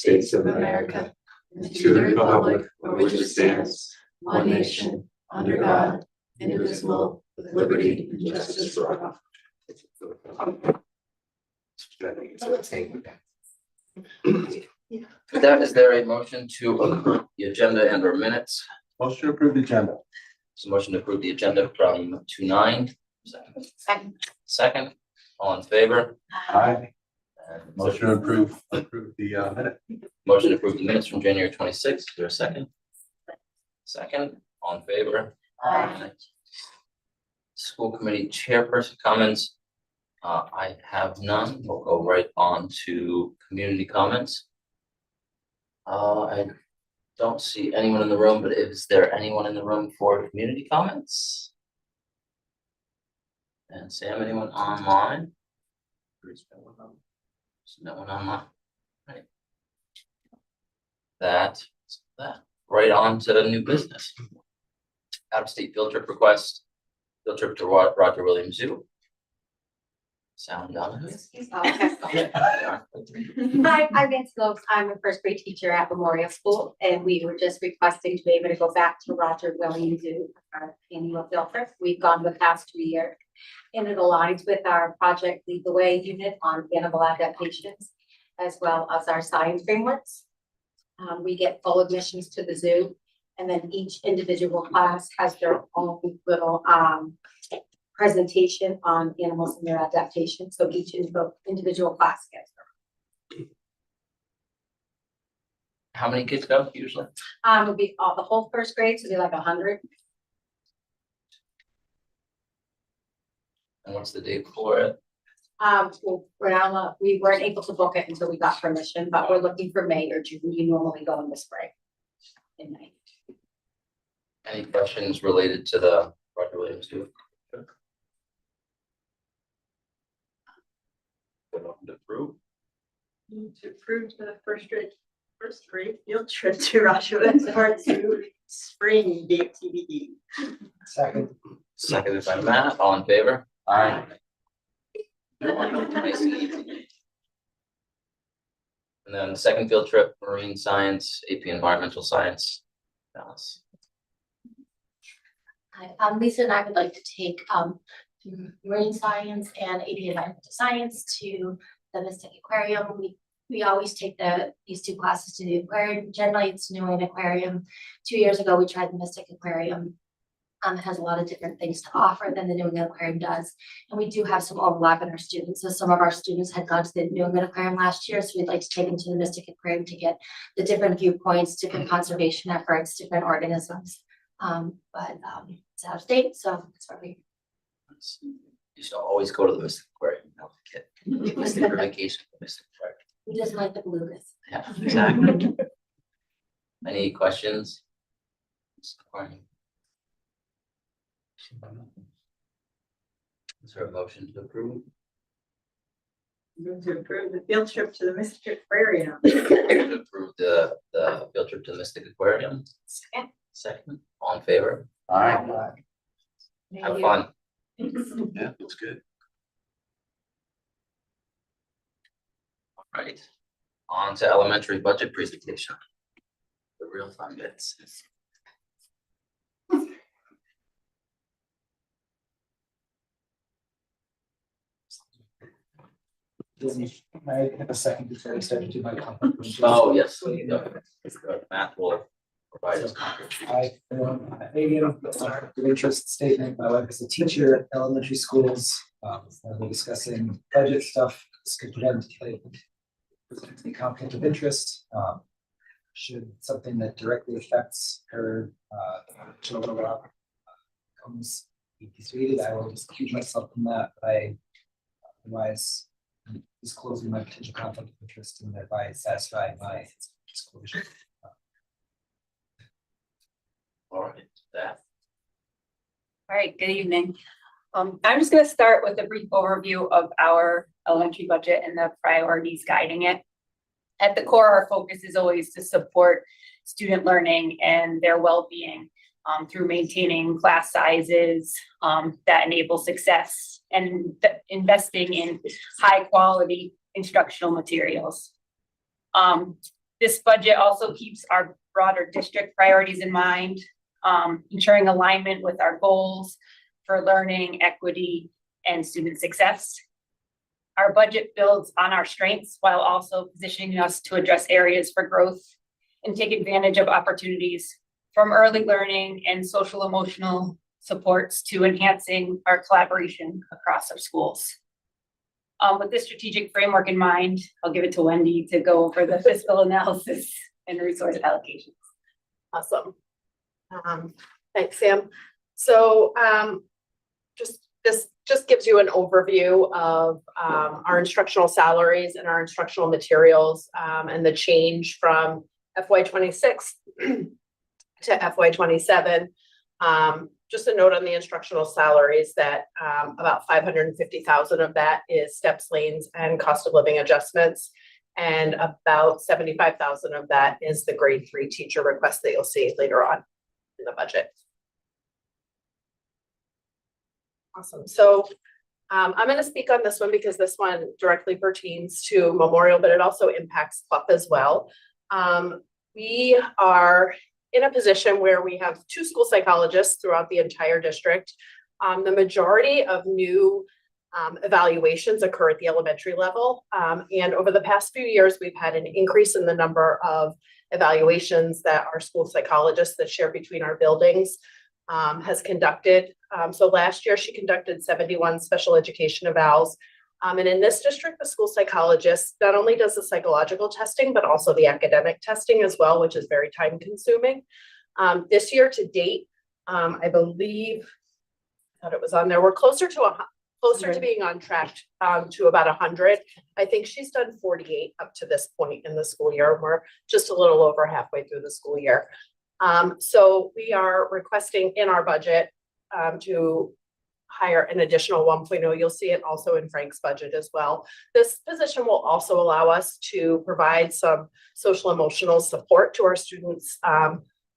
States of America, and to the republic for which it stands, one nation, under God, indivisible, with liberty and justice for all. With that, is there a motion to approve the agenda and/or minutes? Motion to approve the agenda. So motion to approve the agenda from 2/9. Second, all in favor? Aye. And Motion to approve the minute. motion to approve the minutes from January 26th. Is there a second? Second, all in favor? Aye. School committee chairperson comments. I have none. We'll go right on to community comments. I don't see anyone in the room, but is there anyone in the room for community comments? And Sam, anyone online? There's no one online. Right. That. Right on to new business. Out-of-state field trip request. Field trip to Roger Williams Zoo. Sound done? Hi, I'm Nancy Lopes. I'm a first grade teacher at Memorial School, and we were just requesting to be able to go back to Roger Williams Zoo for our annual field trip. We've gone the past 2 years, and it aligns with our Project Lead the Way unit on animal adaptations, as well as our science frameworks. We get full admissions to the zoo, and then each individual class has their own little presentation on animals and their adaptation. So each individual class gets their. How many kids go usually? Would be all the whole first grade, so it'd be like 100. And what's the date for it? Well, we weren't able to book it until we got permission, but we're looking for May or June. You normally go in the spring. In May. Any questions related to the Roger Williams Zoo? To approve. To approve the first grade field trip to Roger Williams Part 2 spring date TBD. Second. Seconded by Matt, all in favor? Aye. Nice and easy. And then the second field trip, marine science, AP environmental science. Dallas. Hi, Lisa and I would like to take marine science and AP environmental science to the Mystic Aquarium. We always take these two classes to the aquarium. Generally, it's New England Aquarium. 2 years ago, we tried the Mystic Aquarium. It has a lot of different things to offer than the New England Aquarium does. And we do have some overlap in our students. So some of our students had gone to the New England Aquarium last year. So we'd like to take them to the Mystic Aquarium to get the different viewpoints, different conservation efforts, different organisms. But it's out of state, so that's where we. Used to always go to the Mystic Aquarium. When I was a kid. Mystic for vacation. Mystic Aquarium. We just like the blueness. Yeah, exactly. Any questions? Is there a motion to approve? Move to approve the field trip to the Mystic Aquarium. To approve the field trip to the Mystic Aquarium. Second, all in favor? Aye. Have fun. Yeah, that's good. All right, on to elementary budget presentation. The real fun bits. I have a second before I start to do my comment. Oh, yes. Matt will provide us. I, the interest statement, my wife is a teacher at elementary schools. We're discussing budget stuff. This could potentially the conflict of interest. Should something that directly affects her children comes be disputed, I will just keep myself from that. But otherwise disclosing my potential conflict of interest and thereby satisfying my disclosure. All right, that. All right, good evening. I'm just going to start with a brief overview of our elementary budget and the priorities guiding it. At the core, our focus is always to support student learning and their well-being through maintaining class sizes that enable success and investing in high-quality instructional materials. This budget also keeps our broader district priorities in mind, ensuring alignment with our goals for learning, equity, and student success. Our budget builds on our strengths while also positioning us to address areas for growth and take advantage of opportunities from early learning and social emotional supports to enhancing our collaboration across our schools. With this strategic framework in mind, I'll give it to Wendy to go over the fiscal analysis and resource allocations. Awesome. Thanks, Sam. So, this just gives you an overview of our instructional salaries and our instructional materials, and the change from FY26 to FY27. Just a note on the instructional salaries that about 550,000 of that is steps, lanes, and cost of living adjustments, and about 75,000 of that is the grade 3 teacher request that you'll see later on in the budget. Awesome. So I'm going to speak on this one because this one directly pertains to Memorial, but it also impacts Clough as well. We are in a position where we have 2 school psychologists throughout the entire district. The majority of new evaluations occur at the elementary level. And over the past few years, we've had an increase in the number of evaluations that our school psychologists that share between our buildings has conducted. So last year she conducted 71 special education evals. And in this district, the school psychologist not only does the psychological testing, but also the academic testing as well, which is very time consuming. This year to date, I believe, I thought it was on there, we're closer to being on track to about 100. I think she's done 48 up to this point in the school year. We're just a little over halfway through the school year. So we are requesting in our budget to hire an additional 1.0. You'll see it also in Frank's budget as well. This position will also allow us to provide some social emotional support to our students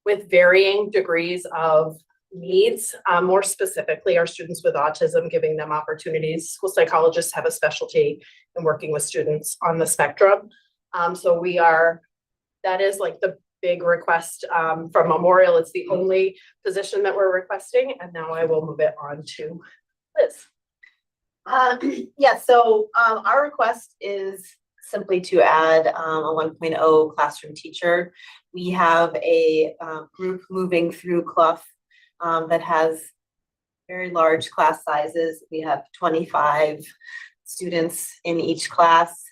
with varying degrees of needs. More specifically, our students with autism, giving them opportunities. School psychologists have a specialty in working with students on the spectrum. So that is like the big request from Memorial. It's the only position that we're requesting. And now I will move it on to Liz. Yeah, so our request is simply to add a 1.0 classroom teacher. We have a group moving through Clough that has very large class sizes. We have 25 students in each class,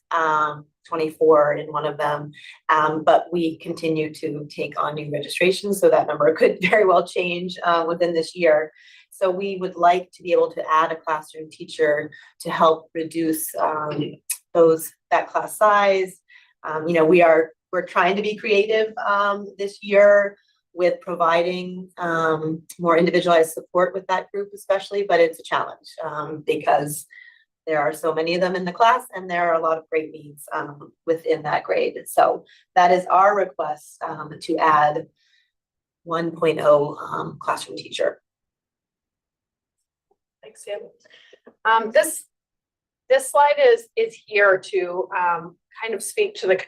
24 in one of them, but we continue to take on new registrations, so that number could very well change within this year. So we would like to be able to add a classroom teacher to help reduce that class size. We're trying to be creative this year with providing more individualized support with that group especially, but it's a challenge because there are so many of them in the class and there are a lot of great needs within that grade. So that is our request to add 1.0 classroom teacher. Thanks, Sam. This slide is here to kind of speak to the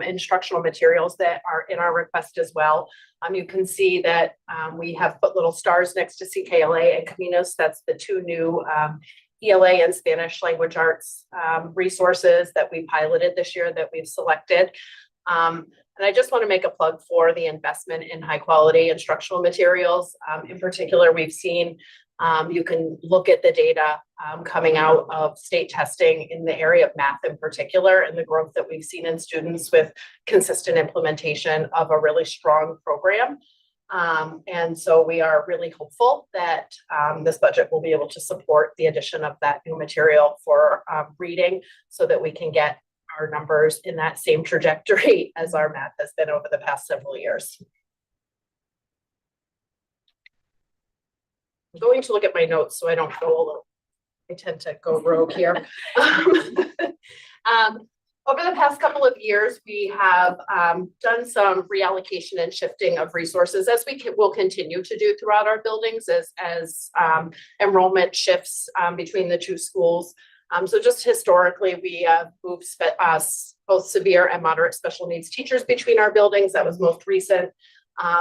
instructional materials that are in our request as well. You can see that we have put little stars next to CKLA and Caminos. That's the 2 new ELA and Spanish language arts resources that we piloted this year that we've selected. And I just want to make a plug for the investment in high quality instructional materials. In particular, we've seen, you can look at the data coming out of state testing in the area of math in particular, and the growth that we've seen in students with consistent implementation of a really strong program. And so we are really hopeful that this budget will be able to support the addition of that new material for reading so that we can get our numbers in that same trajectory as our math has been over the past several years. I'm going to look at my notes so I don't go a little, I tend to go rogue here. Over the past couple of years, we have done some reallocation and shifting of resources, as we will continue to do throughout our buildings as enrollment shifts between the 2 schools. So just historically, we moved both severe and moderate special needs teachers between our buildings. That was most recent.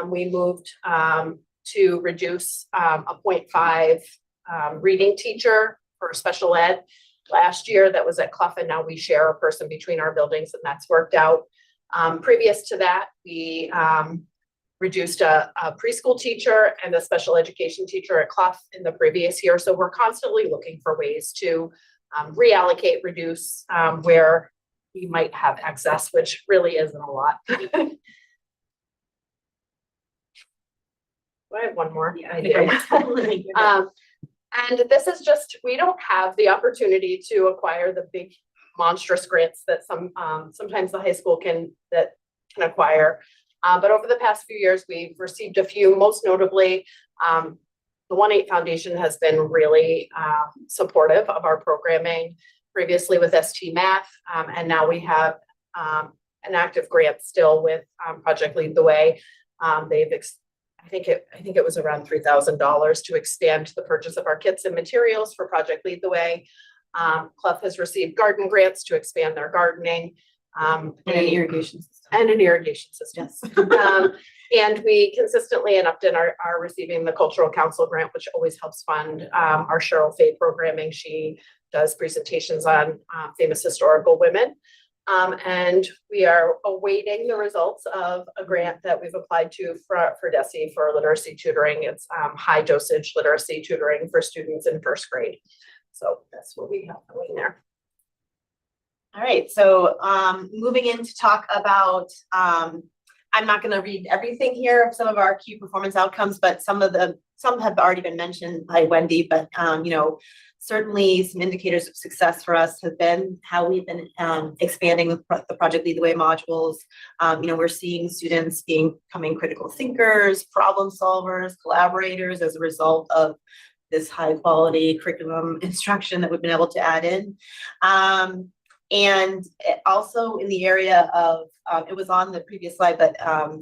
We moved to reduce a 0.5 reading teacher for special ed last year. That was at Clough, and now we share a person between our buildings, and that's worked out. Previous to that, we reduced a preschool teacher and a special education teacher at Clough in the previous year. So we're constantly looking for ways to reallocate, reduce where we might have excess, which really isn't a lot. I have one more idea. And this is just, we don't have the opportunity to acquire the big monstrous grants that sometimes the high school can acquire. But over the past few years, we've received a few, most notably, the 1-8 Foundation has been really supportive of our programming previously with ST Math. And now we have an active grant still with Project Lead the Way. I think it was around $3,000 to expand the purchase of our kits and materials for Project Lead the Way. Clough has received garden grants to expand their gardening. And an irrigation system. And an irrigation system. Yes. And we consistently in Upton are receiving the Cultural Council grant, which always helps fund our Cheryl Fay programming. She does presentations on famous historical women. And we are awaiting the results of a grant that we've applied to for DESE for literacy tutoring. It's high dosage literacy tutoring for students in first grade. So that's what we have going there. All right, so moving in to talk about, I'm not going to read everything here, some of our key performance outcomes, but some have already been mentioned by Wendy, but certainly some indicators of success for us have been how we've been expanding the Project Lead the Way modules. We're seeing students becoming critical thinkers, problem solvers, collaborators as a result of this high quality curriculum instruction that we've been able to add in. And also in the area of, it was on the previous slide, but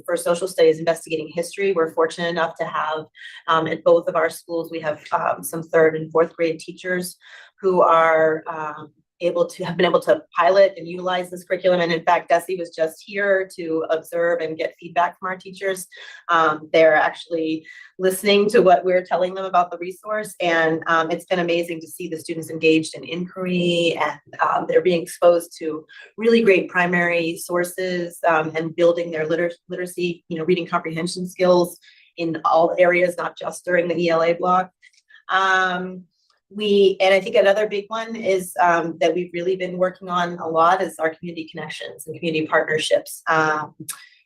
for social studies, investigating history, we're fortunate enough to have at both of our schools, we have some 3rd and 4th grade teachers who are have been able to pilot and utilize this curriculum. And in fact, DESE was just here to observe and get feedback from our teachers. They're actually listening to what we're telling them about the resource. And it's been amazing to see the students engaged in inquiry, and they're being exposed to really great primary sources and building their literacy, reading comprehension skills in all areas, not just during the ELA block. And I think another big one is that we've really been working on a lot is our community connections and community partnerships.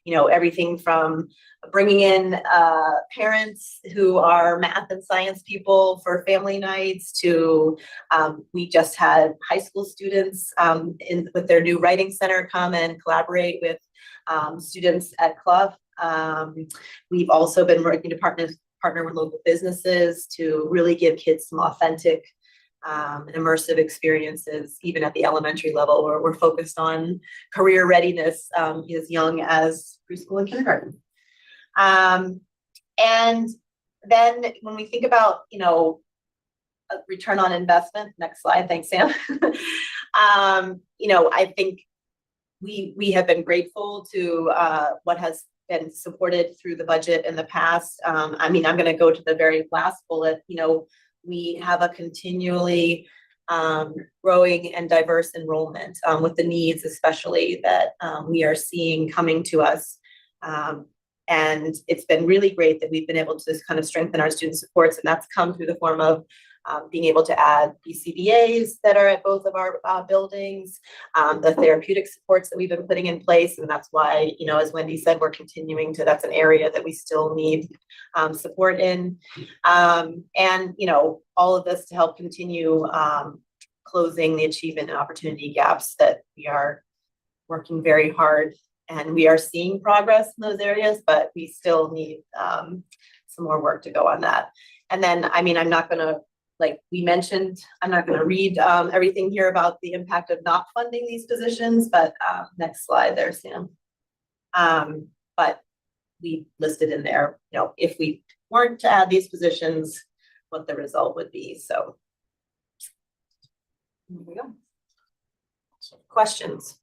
Everything from bringing in parents who are math and science people for family nights to we just had high school students with their new writing center come and collaborate with students at Clough. We've also been working to partner with local businesses to really give kids some authentic and immersive experiences, even at the elementary level, where we're focused on career readiness as young as preschool and kindergarten. And then when we think about, a return on investment, next slide, thanks, Sam. I think we have been grateful to what has been supported through the budget in the past. I'm going to go to the very last bullet. We have a continually growing and diverse enrollment with the needs, especially that we are seeing coming to us. And it's been really great that we've been able to kind of strengthen our student supports, and that's come through the form of being able to add BCBAs that are at both of our buildings, the therapeutic supports that we've been putting in place. And that's why, as Wendy said, we're continuing to, that's an area that we still need support in. And, all of this to help continue closing the achievement and opportunity gaps that we are working very hard. And we are seeing progress in those areas, but we still need some more work to go on that. And then, I'm not going to, like we mentioned, I'm not going to read everything here about the impact of not funding these positions, but next slide there, Sam. But we listed in there, if we weren't to add these positions, what the result would be. So There we go. Questions?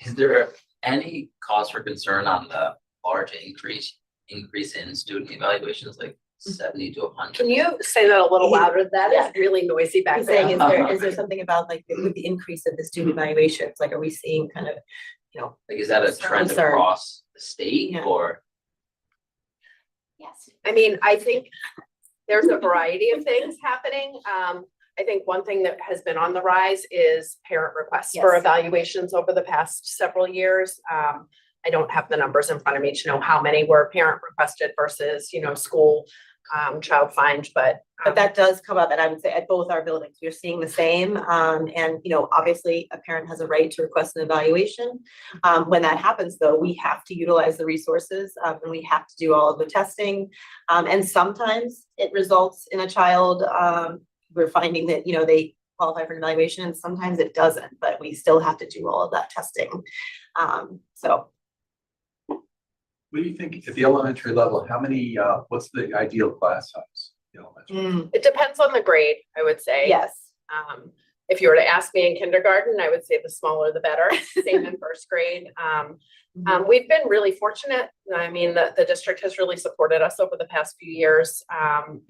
Is there any cause for concern on the large increase in student evaluations, like 70 to 100? Can you say that a little louder? That is really noisy back I'm saying, there. is there something about like with the increase of the student evaluations, like are we seeing kind of, you know, Like, is that a trend Concern. across the state Yeah. or? Yes. I mean, I think there's a variety of things happening. I think one thing that has been on the rise is parent requests for Yes. evaluations over the past several years. I don't have the numbers in front of me to know how many were parent requested versus, school, child find, but. but that does come up, and I would say at both our buildings, we're seeing the same. And, obviously a parent has a right to request an evaluation. When that happens though, we have to utilize the resources, and we have to do all of the testing. And sometimes it results in a child, we're finding that, they qualify for an evaluation, and sometimes it doesn't, but we still have to do all of that testing. So What do you think at the elementary level? How many, what's the ideal class size? The elementary? It depends on the grade, I would say. yes. If you were to ask me in kindergarten, I would say the smaller the better, same in first grade. We've been really fortunate. I mean, the district has really supported us over the past few years.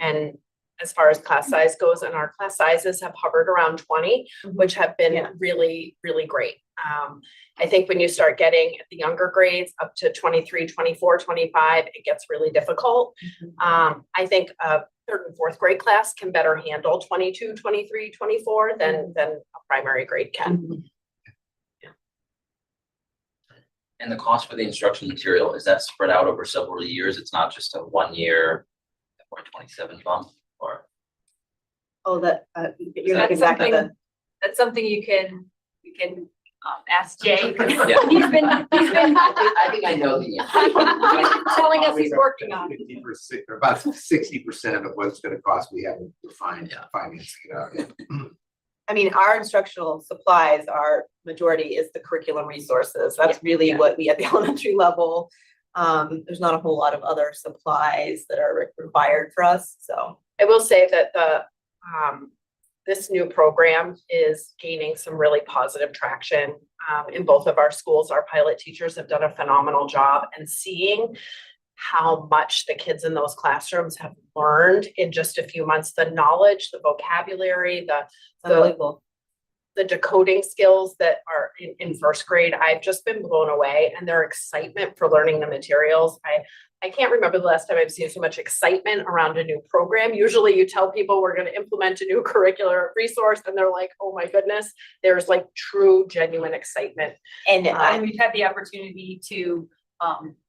And as far as class size goes, and our class sizes have hovered around 20, which have been Yeah. really, really great. I think when you start getting at the younger grades up to 23, 24, 25, it gets really difficult. I think a third and fourth grade class can better handle 22, 23, 24 than a primary grade can. And the cost for the instruction material, is that spread out over several years? It's not just a 1 year or 27 bump, or? Oh, that, you're That's looking back at the. That's something you can ask Jay. Yeah. He's been I think I know the answer. telling us he's working on it. 50%, or about 60% of what it's gonna cost, we haven't defined Yeah. financing it out yet. I mean, our instructional supplies, our majority is the curriculum resources. That's really what we at the elementary level. There's not a whole lot of other supplies that are required for us, so. I will say that this new program is gaining some really positive traction in both of our schools. Our pilot teachers have done a phenomenal job, and seeing how much the kids in those classrooms have learned in just a few months, the knowledge, the vocabulary, Unbelievable. the decoding skills that are in first grade, I've just been blown away, and their excitement for learning the materials. I can't remember the last time I've seen so much excitement around a new program. Usually you tell people we're going to implement a new curricular resource and they're like, oh my goodness, there's like true, genuine excitement. And And we've had the opportunity to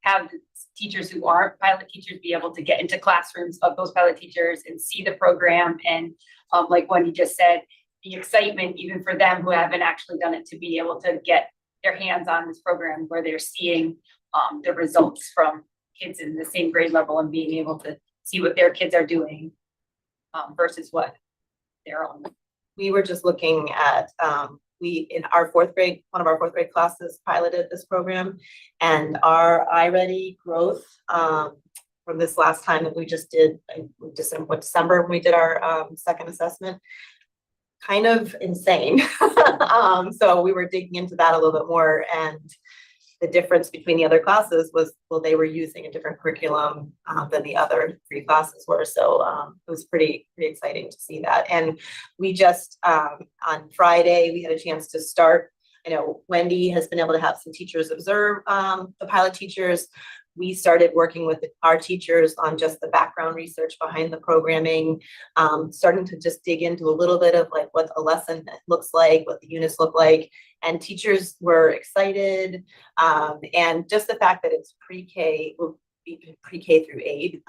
have teachers who aren't pilot teachers be able to get into classrooms of those pilot teachers and see the program. And like Wendy just said, the excitement even for them who haven't actually done it to be able to get their hands on this program where they're seeing the results from kids in the same grade level and being able to see what their kids are doing versus what they're on. we were just looking at, in our fourth grade, one of our fourth grade classes piloted this program, and our iReady growth, from this last time that we just did in December when we did our second assessment, kind of insane. So we were digging into that a little bit more, and the difference between the other classes was, well, they were using a different curriculum than the other three classes were. So it was pretty exciting to see that. And we just, on Friday, we had a chance to start. I know Wendy has been able to have some teachers observe the pilot teachers. We started working with our teachers on just the background research behind the programming, starting to just dig into a little bit of like what a lesson looks like, what the units look like. And teachers were excited. And just the fact that it's pre-K, will be pre-K through 8,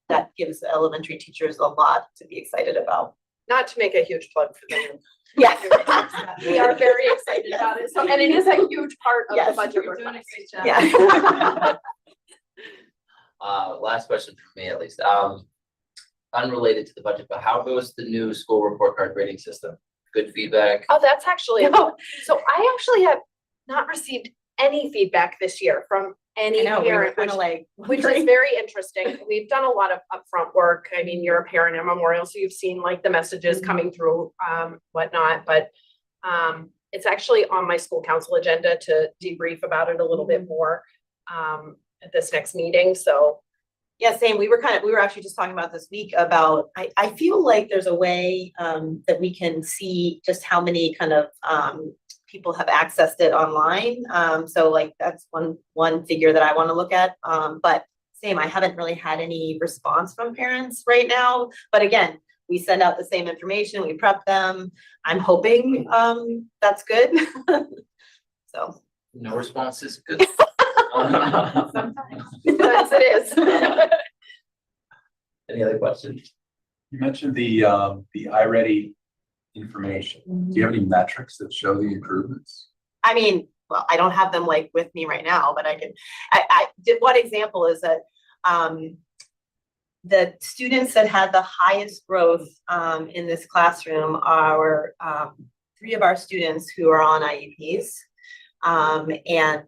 that gives the elementary teachers a lot to be excited about. Not to make a huge plug for them. Yeah. We are very excited about it. So, and it is a huge part of the Yes. budget You're doing a request. great job. Yeah. Last question from me at least, unrelated to the budget, but how goes the new school report card grading system? Good feedback? Oh, that's actually, so I actually have not received any feedback this year from any parent, kind of like. which is very interesting. We've done a lot of upfront work. I mean, you're a parent at Memorial, so you've seen like the messages coming through, whatnot, but it's actually on my school council agenda to debrief about it a little bit more at this next meeting, so. Yeah, same. We were actually just talking about this week about, I feel like there's a way that we can see just how many kind of people have accessed it online. So like that's one figure that I want to look at. But same, I haven't really had any response from parents right now. But again, we send out the same information, we prep them. I'm hoping that's good. So. No response is good. Sometimes it is. Any other questions? You mentioned the iReady information. Do you have any metrics that show the improvements? I mean, well, I don't have them like with me right now, but I did, one example is that the students that had the highest growth in this classroom are 3 of our students who are on IEPs. And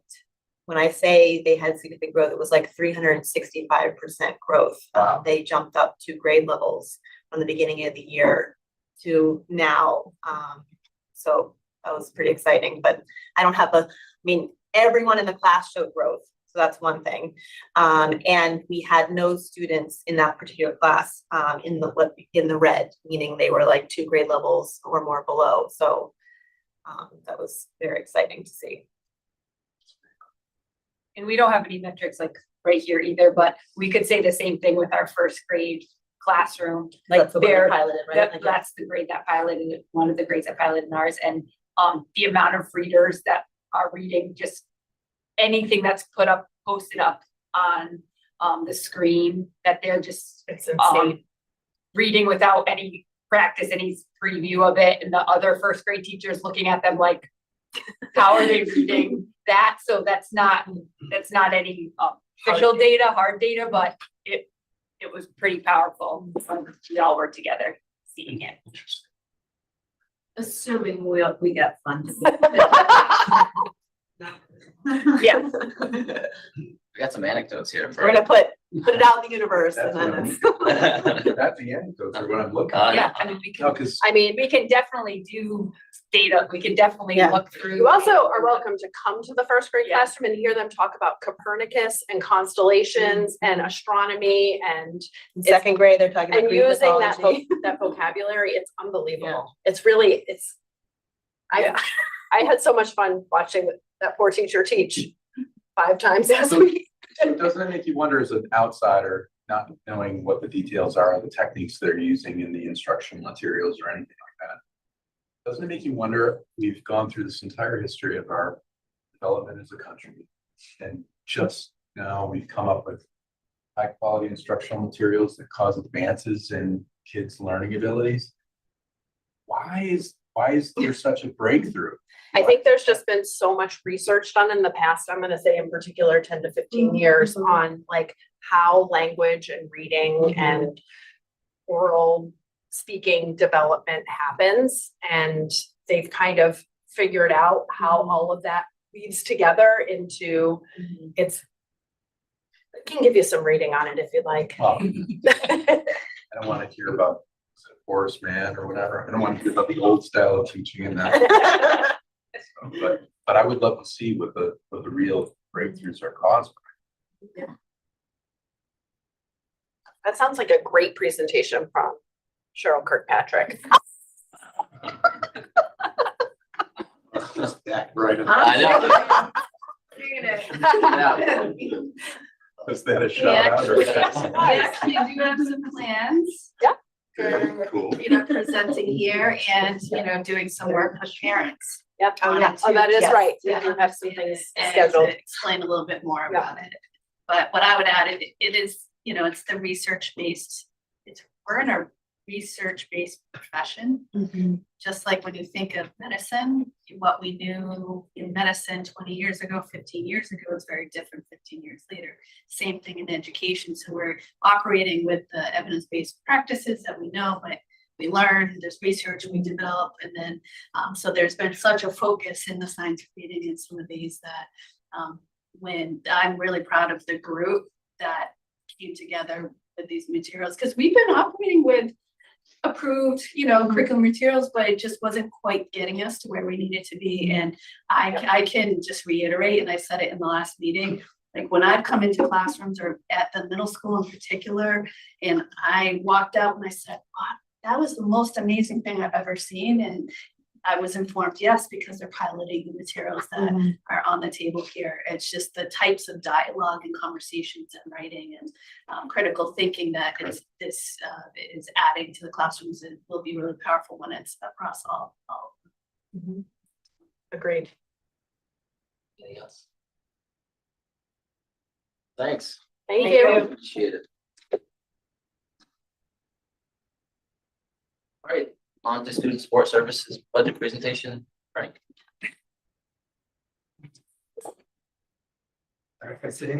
when I say they had significant growth, it was like 365% growth. They jumped up 2 grade levels from the beginning of the year to now. So that was pretty exciting, but I don't have everyone in the class showed growth. So that's one thing. And we had no students in that particular class in the red, meaning they were like 2 grade levels or more below. So that was very exciting to see. And we don't have any metrics like right here either, but we could say the same thing with our first grade classroom. Like That's the one we piloted, right? That's the grade that piloted, one of the grades that piloted in ours, and the amount of readers that are reading just anything that's posted up on the screen, that they're just It's insane. reading without any practice, any preview of it, and the other first grade teachers looking at them like, how are they reading that? So that's not any official data, hard data, but it was pretty powerful when we all worked together seeing it. Assuming we got funded. Yeah. We got some anecdotes here. We're gonna put it out in the universe and then That's it's. That's the anecdotes are what I'm looking at. Yeah, I mean, No, because I mean, we can definitely do data, we can definitely Yeah. look through. you also are welcome to come to the first grade Yeah. classroom and hear them talk about Copernicus and constellations and astronomy and In second grade, they're talking about and Greek using that mythology. that vocabulary. It's unbelievable. Yeah. It's really, Yeah. I had so much fun watching that poor teacher teach 5 times last week. So doesn't it make you wonder as an outsider, not knowing what the details are of the techniques they're using in the instructional materials or anything like that? Doesn't it make you wonder, we've gone through this entire history of our development as a country, and just now we've come up with high quality instructional materials that cause advances in kids' learning abilities. Why is there such a breakthrough? I think there's just been so much research done in the past, I'm gonna say in particular 10 to 15 years on like how language and reading and oral speaking development happens. And they've kind of figured out how all of that weaves together into I can give you some reading on it if you'd like. Well, I don't want to hear about Horace Mann or whatever. I don't want to hear about the old style of teaching and that. But I would love to see what the real breakthroughs are caused by. That sounds like a great presentation from Cheryl Kirkpatrick. Just that right. I know. Is that a shout out or? We actually do have some plans. Very cool. Presenting here and, doing some work with parents. Yep. Oh, yeah. Oh, that is Yes. right. We Yeah. do have some things And scheduled. to explain a little bit more Yeah. about it. But what I would add, it is, it's the research-based, we're in a research-based profession. Just like when you think of medicine, what we knew in medicine 20 years ago, 15 years ago, is very different 15 years later. Same thing in education. So we're operating with the evidence-based practices that we know, but we learn, there's research we develop, and then so there's been such a focus in the science reading and some of these that when I'm really proud of the group that came together with these materials, because we've been operating with approved, curriculum materials, but it just wasn't quite getting us to where we needed to be. And I can just reiterate, and I said it in the last meeting, like when I've come into classrooms or at the middle school in particular, and I walked out and I said, wow, that was the most amazing thing I've ever seen. And I was informed, yes, because they're piloting the materials that are on the table here. It's just the types of dialogue and conversations and writing and critical thinking that this is adding to the classrooms. It will be really powerful when it's across all. Agreed. Anything else? Thanks, Thank you. appreciate it. All right, on to student support services budget presentation, Frank. Sorry if I say.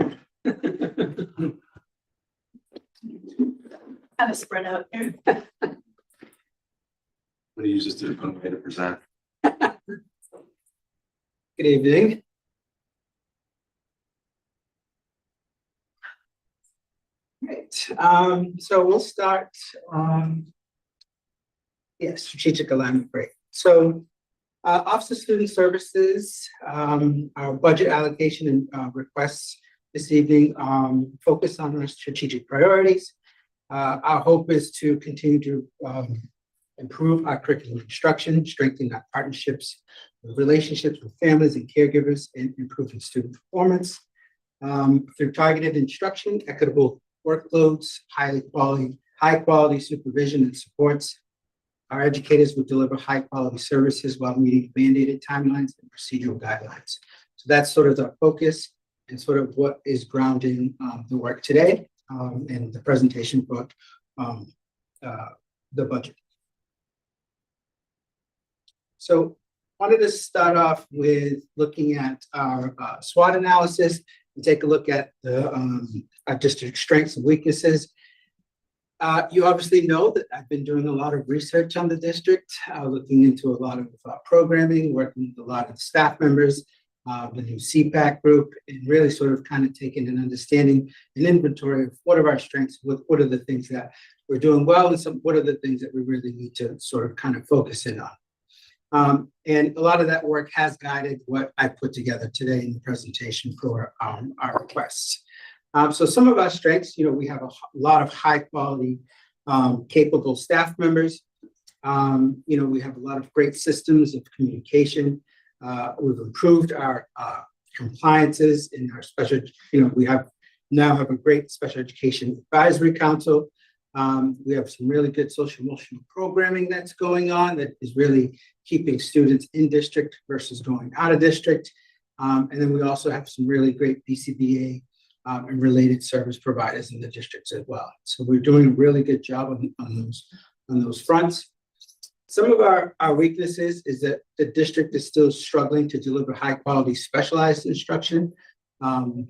Kind of spread out here. What do you just do one way to present? Good evening. Right, so we'll start, strategic alignment break. So, Office of Student Services, our budget allocation and requests this evening focus on our strategic priorities. Our hope is to continue to improve our curriculum instruction, strengthen our partnerships, relationships with families and caregivers, and improving student performance. Through targeted instruction, equitable workloads, high quality supervision and supports, our educators will deliver high quality services while meeting mandated timelines and procedural guidelines. So that's sort of the focus and sort of what is grounding the work today and the presentation for the budget. So wanted to start off with looking at our SWOT analysis and take a look at our district strengths and weaknesses. You obviously know that I've been doing a lot of research on the district, looking into a lot of programming, working with a lot of staff members, the new CPAC group, and really sort of kind of taking an understanding, an inventory of what are our strengths, what are the things that we're doing well, and what are the things that we really need to sort of kind of focus in on. And a lot of that work has guided what I put together today in the presentation for our requests. So some of our strengths, we have a lot of high quality, capable staff members. We have a lot of great systems of communication. We've improved our compliances in our special, we now have a great special education advisory council. We have some really good social emotional programming that's going on that is really keeping students in district versus going out of district. And then we also have some really great BCBA and related service providers in the districts as well. So we're doing a really good job on those fronts. Some of our weaknesses is that the district is still struggling to deliver high quality specialized instruction. Some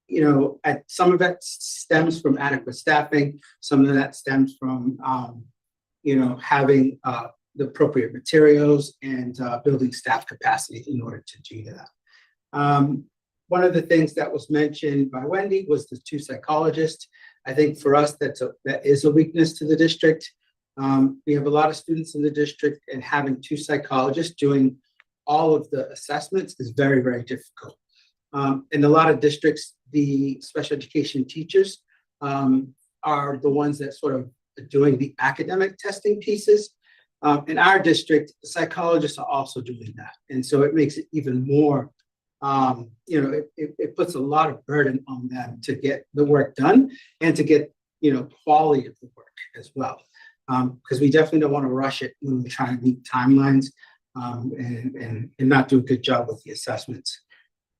of that stems from adequate staffing. Some of that stems from, having the appropriate materials and building staff capacity in order to do that. One of the things that was mentioned by Wendy was the 2 psychologists. I think for us, that is a weakness to the district. We have a lot of students in the district, and having 2 psychologists doing all of the assessments is very, very difficult. In a lot of districts, the special education teachers are the ones that sort of are doing the academic testing pieces. In our district, the psychologists are also doing that. And so it makes it even more, it puts a lot of burden on them to get the work done and to get, quality of the work as well. Because we definitely don't want to rush it when we're trying to meet timelines and not do a good job with the assessments.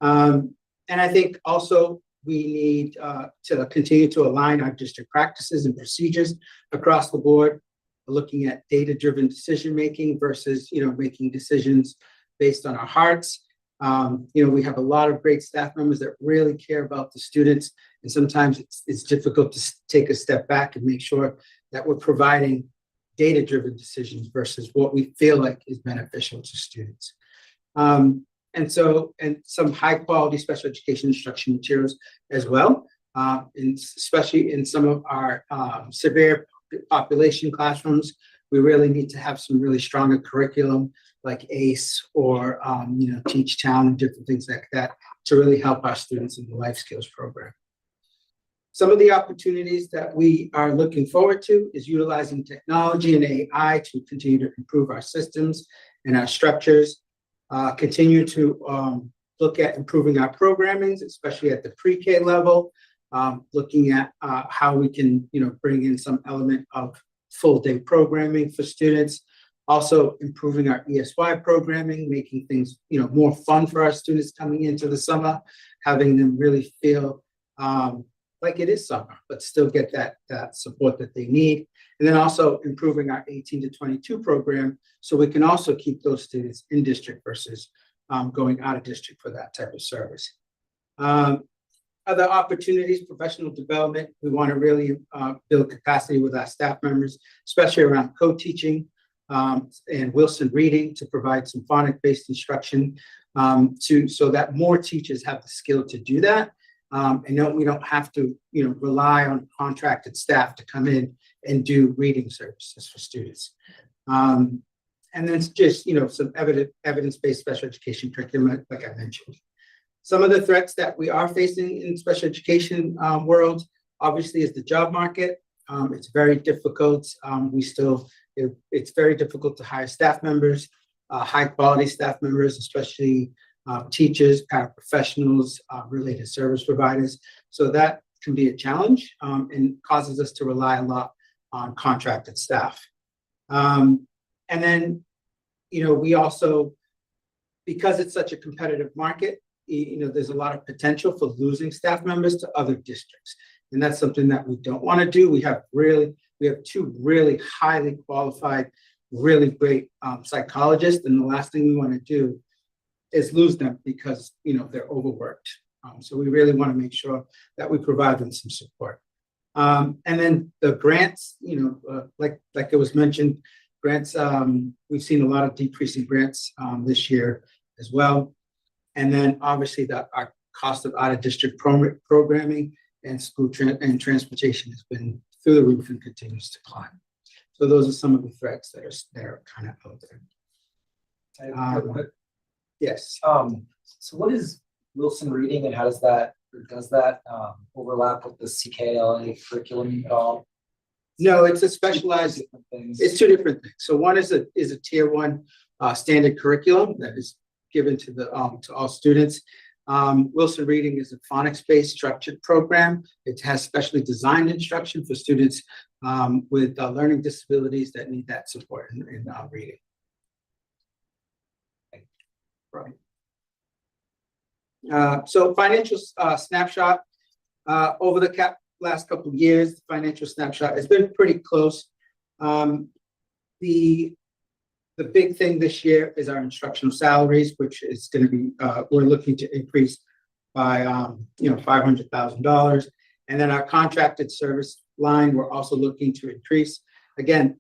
And I think also we need to continue to align our district practices and procedures across the board, looking at data-driven decision-making versus, making decisions based on our hearts. We have a lot of great staff members that really care about the students, and sometimes it's difficult to take a step back and make sure that we're providing data-driven decisions versus what we feel like is beneficial to students. And some high quality special education instruction materials as well. And especially in some of our severe population classrooms, we really need to have some really stronger curriculum like ACE or Teach Town and different things like that to really help our students in the life skills program. Some of the opportunities that we are looking forward to is utilizing technology and AI to continue to improve our systems and our structures, continue to look at improving our programming, especially at the pre-K level, looking at how we can, bring in some element of full day programming for students. Also improving our ESY programming, making things, more fun for our students coming into the summer, having them really feel like it is summer, but still get that support that they need. And then also improving our 18 to 22 program, so we can also keep those students in district versus going out of district for that type of service. Other opportunities, professional development. We want to really build capacity with our staff members, especially around co-teaching and Wilson reading to provide some phonics-based instruction so that more teachers have the skill to do that. And we don't have to, rely on contracted staff to come in and do reading services for students. And then it's just, some evidence-based special education curriculum, like I mentioned. Some of the threats that we are facing in special education world, obviously, is the job market. It's very difficult. It's very difficult to hire staff members, high quality staff members, especially teachers, paraprofessionals, related service providers. So that can be a challenge and causes us to rely a lot on contracted staff. And then, we also, because it's such a competitive market, there's a lot of potential for losing staff members to other districts. And that's something that we don't want to do. We have two really highly qualified, really great psychologists. And the last thing we want to do is lose them because, they're overworked. So we really want to make sure that we provide them some support. And then the grants, like it was mentioned, grants, we've seen a lot of decreasing grants this year as well. And then obviously our cost of out-of-district programming and school and transportation has been through the roof and continues to climb. So those are some of the threats that are kind of out there. Yes. So what is Wilson reading and how does that overlap with the CKLA curriculum at all? No, it's a specialized, Different things. it's two different things. So one is a tier one standard curriculum that is given to all students. Wilson Reading is a phonics-based structured program. It has specially designed instruction for students with learning disabilities that need that support in reading. Right. So financial snapshot over the last couple of years, the financial snapshot has been pretty close. The big thing this year is our instructional salaries, which is going to be we're looking to increase by $500,000, and then our contracted service line we're also looking to increase. Again,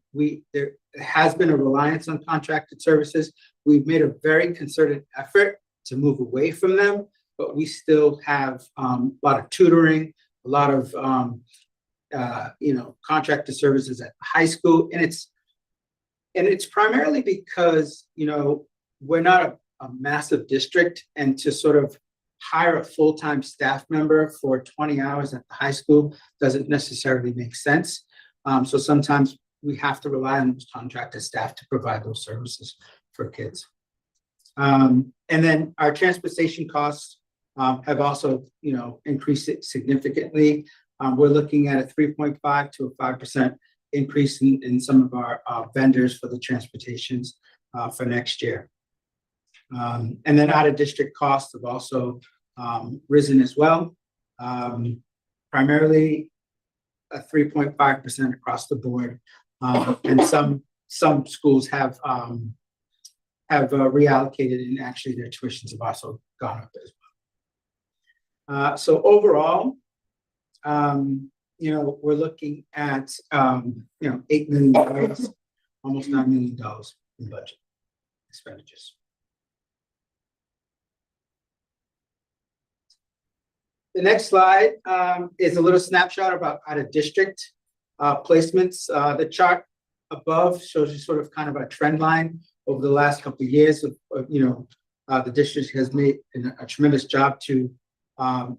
there has been a reliance on contracted services. We've made a very concerted effort to move away from them, but we still have a lot of tutoring, a lot of contracted services at high school, and it's primarily because we're not a massive district, and to sort of hire a full-time staff member for 20 hours at the high school doesn't necessarily make sense. So sometimes we have to rely on those contracted staff to provide those services for kids. And then our transportation costs have also, increased it significantly. We're looking at a 3.5 to a 5% increase in some of our vendors for the transportations for next year. And then out-of-district costs have also risen as well, primarily a 3.5% across the board. And some schools have reallocated, and actually their tuitions have also gone up as well. So overall, we're looking at $8 million, almost $9 million in budget expenditures. The next slide is a little snapshot about out of district placements. The chart above shows you sort of kind of a trend line over the last couple of years of the district has made a tremendous job to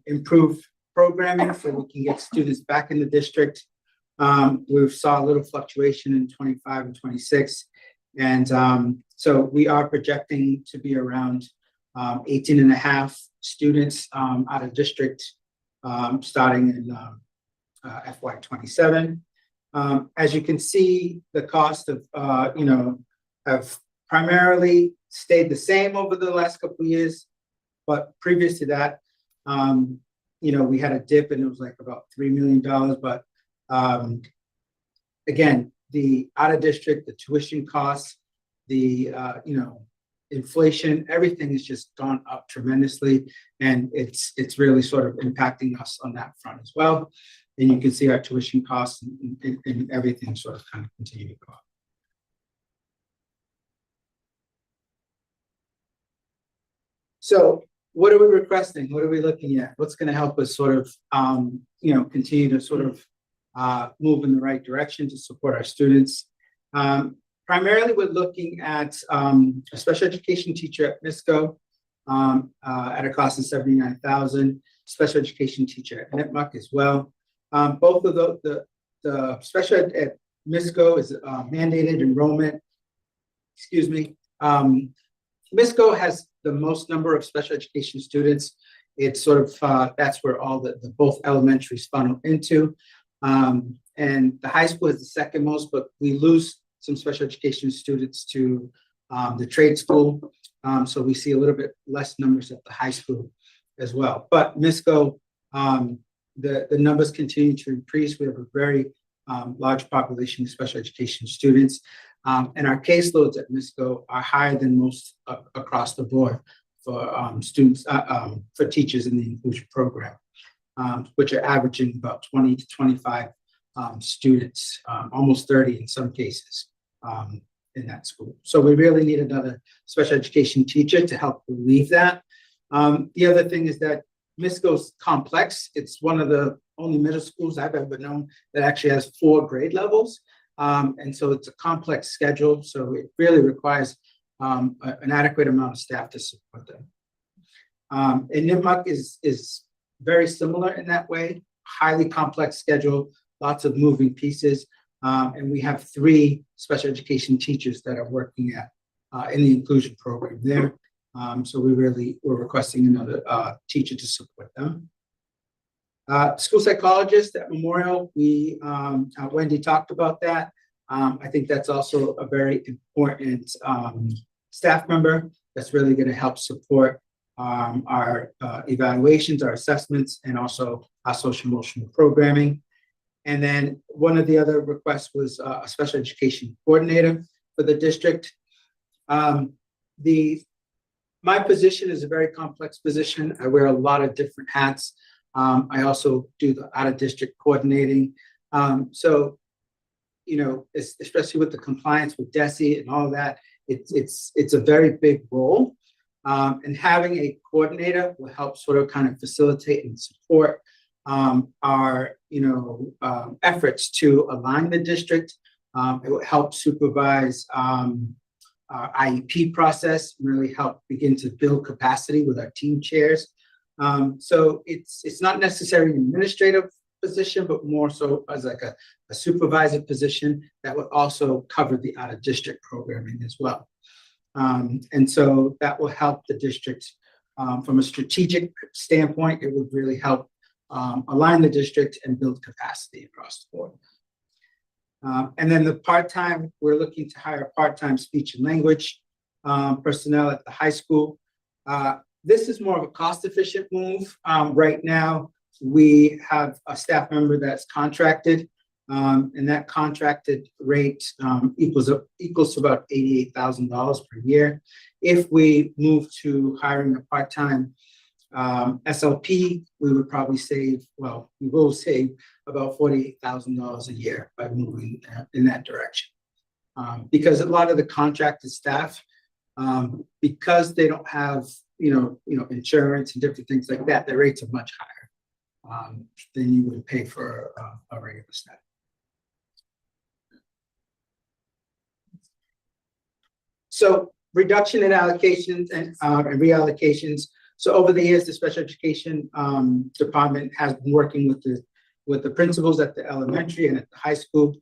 improve programming so we can get students back in the district. We saw a little fluctuation in 25 and 26. And so we are projecting to be around 18 and a half students out of district starting in FY 27. As you can see, the cost of, have primarily stayed the same over the last couple of years. But previous to that, we had a dip and it was like about $3 million. But again, the out of district, the tuition costs, the, inflation, everything has just gone up tremendously. And it's really sort of impacting us on that front as well. And you can see our tuition costs and everything sort of kind of continue to go up. So what are we requesting? What are we looking at? What's going to help us sort of, continue to sort of move in the right direction to support our students? Primarily, we're looking at a special education teacher at MISCO at a cost of $79,000, special education teacher at NIPMUC as well. Both of the special ed at MISCO is mandated enrollment. Excuse me. MISCO has the most number of special education students. It's sort of, that's where all the both elementaries funnel into. And the high school is the second most, but we lose some special education students to the trade school. So we see a little bit less numbers at the high school as well. But MISCO, the numbers continue to increase. We have a very large population of special education students. And our caseloads at MISCO are higher than most across the board for students, for teachers in the inclusion program, which are averaging about 20 to 25 students, almost 30 in some cases in that school. So we really need another special education teacher to help relieve that. The other thing is that MISCO's complex. It's one of the only middle schools I've ever known that actually has 4 grade levels. And so it's a complex schedule. So it really requires an adequate amount of staff to support them. And NIPMUC is very similar in that way, highly complex schedule, lots of moving pieces. And we have 3 special education teachers that are working at in the inclusion program there. So we're requesting another teacher to support them. School psychologist at Memorial, Wendy talked about that. I think that's also a very important staff member that's really going to help support our evaluations, our assessments, and also our social emotional programming. And then one of the other requests was a special education coordinator for the district. My position is a very complex position. I wear a lot of different hats. I also do the out-of-district coordinating. So, especially with the compliance with DESE and all of that, it's a very big role. And having a coordinator will help sort of kind of facilitate and support our, efforts to align the district. It will help supervise our IEP process, really help begin to build capacity with our team chairs. So it's not necessarily an administrative position, but more so as like a supervisor position that would also cover the out-of-district programming as well. And so that will help the district from a strategic standpoint. It would really help align the district and build capacity across the board. And then the part-time, we're looking to hire part-time speech and language personnel at the high school. This is more of a cost-efficient move. Right now, we have a staff member that's contracted, and that contracted rate equals to about $88,000 per year. If we move to hiring a part-time SLP, we would probably we will save about $48,000 a year by moving in that direction. Because a lot of the contracted staff, because they don't have, insurance and different things like that, their rates are much higher. than you would pay for a regular staff. So reduction in allocations and reallocations. So over the years, the special education department has been working with the principals at the elementary and at the high school.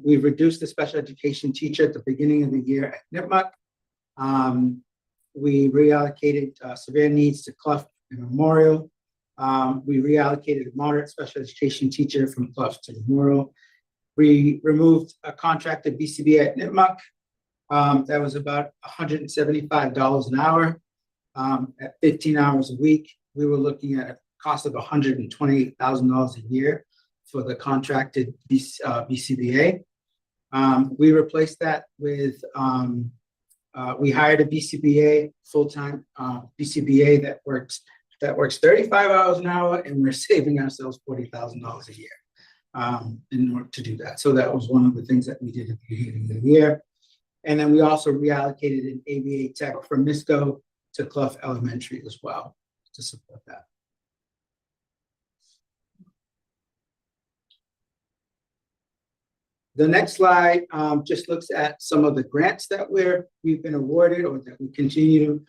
We've reduced the special education teacher at the beginning of the year at Nipmuc. We reallocated severe needs to Clough and Memorial. We reallocated a moderate special education teacher from Clough to Memorial. We removed a contracted BCBA at Nipmuc. That was about $175 an hour. At 15 hours a week, we were looking at a cost of $128,000 a year for the contracted BCBA. We replaced that with, we hired a BCBA, full-time BCBA that works 35 hours an hour, and we're saving ourselves $40,000 a year in order to do that. So that was one of the things that we did at the beginning of the year. And then we also reallocated an ABA tech from MISCO to Clough Elementary as well to support that. The next slide just looks at some of the grants that we've been awarded or that we continue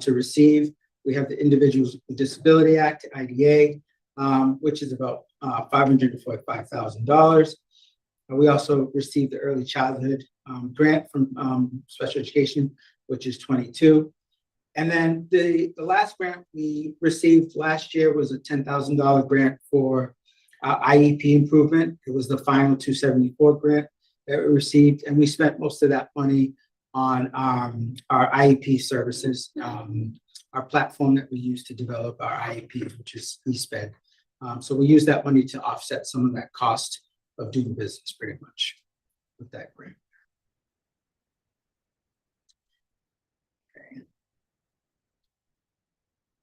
to receive. We have the Individuals with Disability Act, IDA, which is about $545,000. We also received the Early Childhood grant from Special Education, which is $22,000. And then the last grant we received last year was a $10,000 grant for IEP improvement. It was the final 274 grant that we received, and we spent most of that money on our IEP services, our platform that we use to develop our IEPs, which is eSped. So we use that money to offset some of that cost of doing business pretty much with that grant. Okay.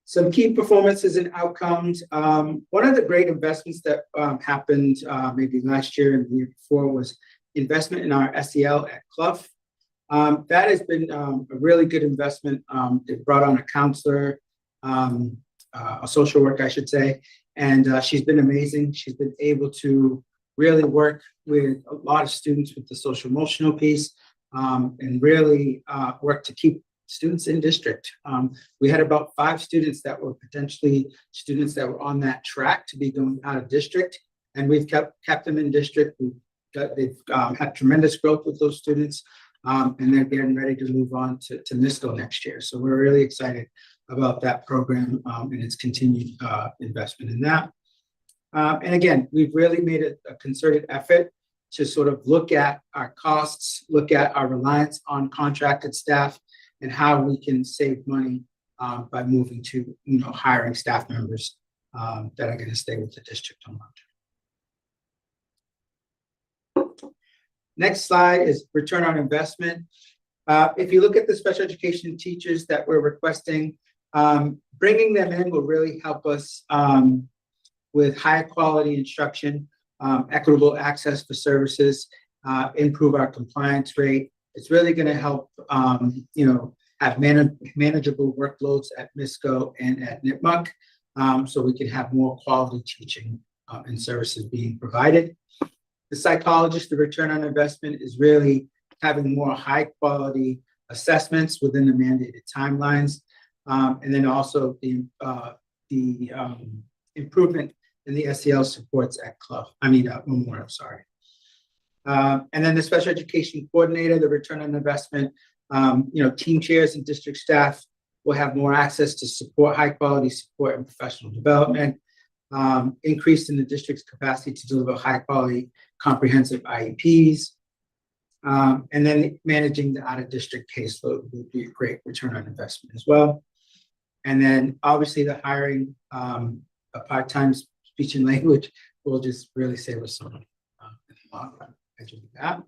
Some key performances and outcomes. One of the great investments that happened maybe last year and the year before was investment in our SEL at Clough. That has been a really good investment. They brought on a counselor, a social worker, I should say, and she's been amazing. She's been able to really work with a lot of students with the social emotional piece and really work to keep students in district. We had about 5 students that were potentially students that were on that track to be going out of district, and we've kept them in district. They've had tremendous growth with those students, and they're getting ready to move on to MISCO next year. So we're really excited about that program and its continued investment in that. And again, we've really made a concerted effort to sort of look at our costs, look at our reliance on contracted staff, and how we can save money by moving to, hiring staff members that are going to stay with the district on long term. Next slide is return on investment. If you look at the special education teachers that we're requesting, bringing them in will really help us with higher quality instruction, equitable access for services, improve our compliance rate. It's really going to help, have manageable workloads at MISCO and at Nipmuc, so we can have more quality teaching and services being provided. The psychologist, the return on investment is really having more high quality assessments within the mandated timelines, and then also the improvement in the SEL supports at Memorial, sorry. And then the special education coordinator, the return on investment, team chairs and district staff will have more access to support, high quality support and professional development, increase in the district's capacity to deliver high quality comprehensive IEPs, and then managing the out of district caseload would be a great return on investment as well. And then obviously the hiring a part-time speech and language will just really save us some money in the long run. I do that.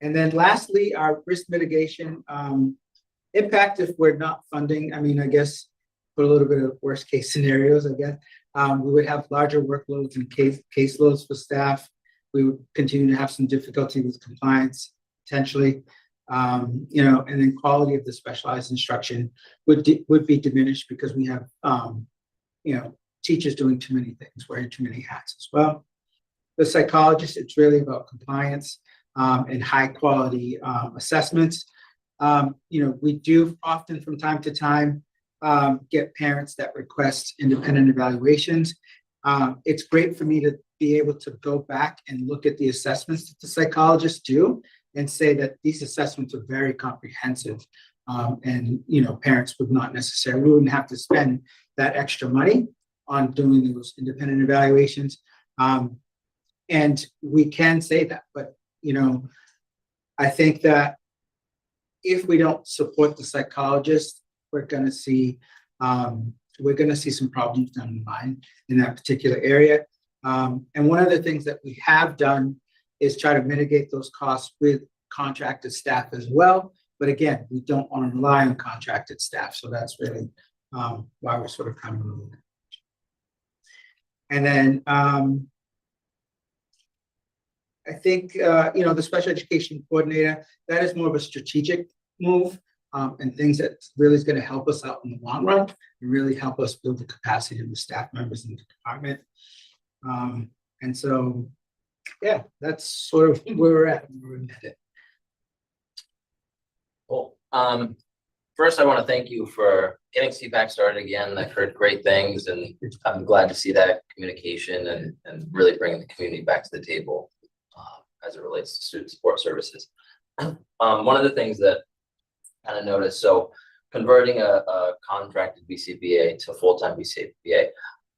And then lastly, our risk mitigation impact if we're not funding. I guess put a little bit of worst case scenarios, I guess. We would have larger workloads and caseloads for staff. We would continue to have some difficulty with compliance, potentially. And then quality of the specialized instruction would be diminished because we have, teachers doing too many things, wearing too many hats as well. The psychologist, it's really about compliance and high quality assessments. We do often from time to time get parents that request independent evaluations. It's great for me to be able to go back and look at the assessments that the psychologists do and say that these assessments are very comprehensive. And parents would not necessarily, we wouldn't have to spend that extra money on doing those independent evaluations. And we can say that, but I think that if we don't support the psychologist, we're gonna see some problems down the line in that particular area. And one of the things that we have done is try to mitigate those costs with contracted staff as well. But again, we don't want to rely on contracted staff. So that's really why we're sort of coming to that. And then I think, the special education coordinator, that is more of a strategic move and things that really is going to help us out in the long run and really help us build the capacity of the staff members in the department. And so, yeah, that's sort of where we're at. Cool. First, I want to thank you for getting CPAC started again. I've heard great things, and I'm glad to see that communication and really bringing the community back to the table as it relates to student support services. One of the things that I kind of noticed, so converting a contracted BCBA to full-time BCBA,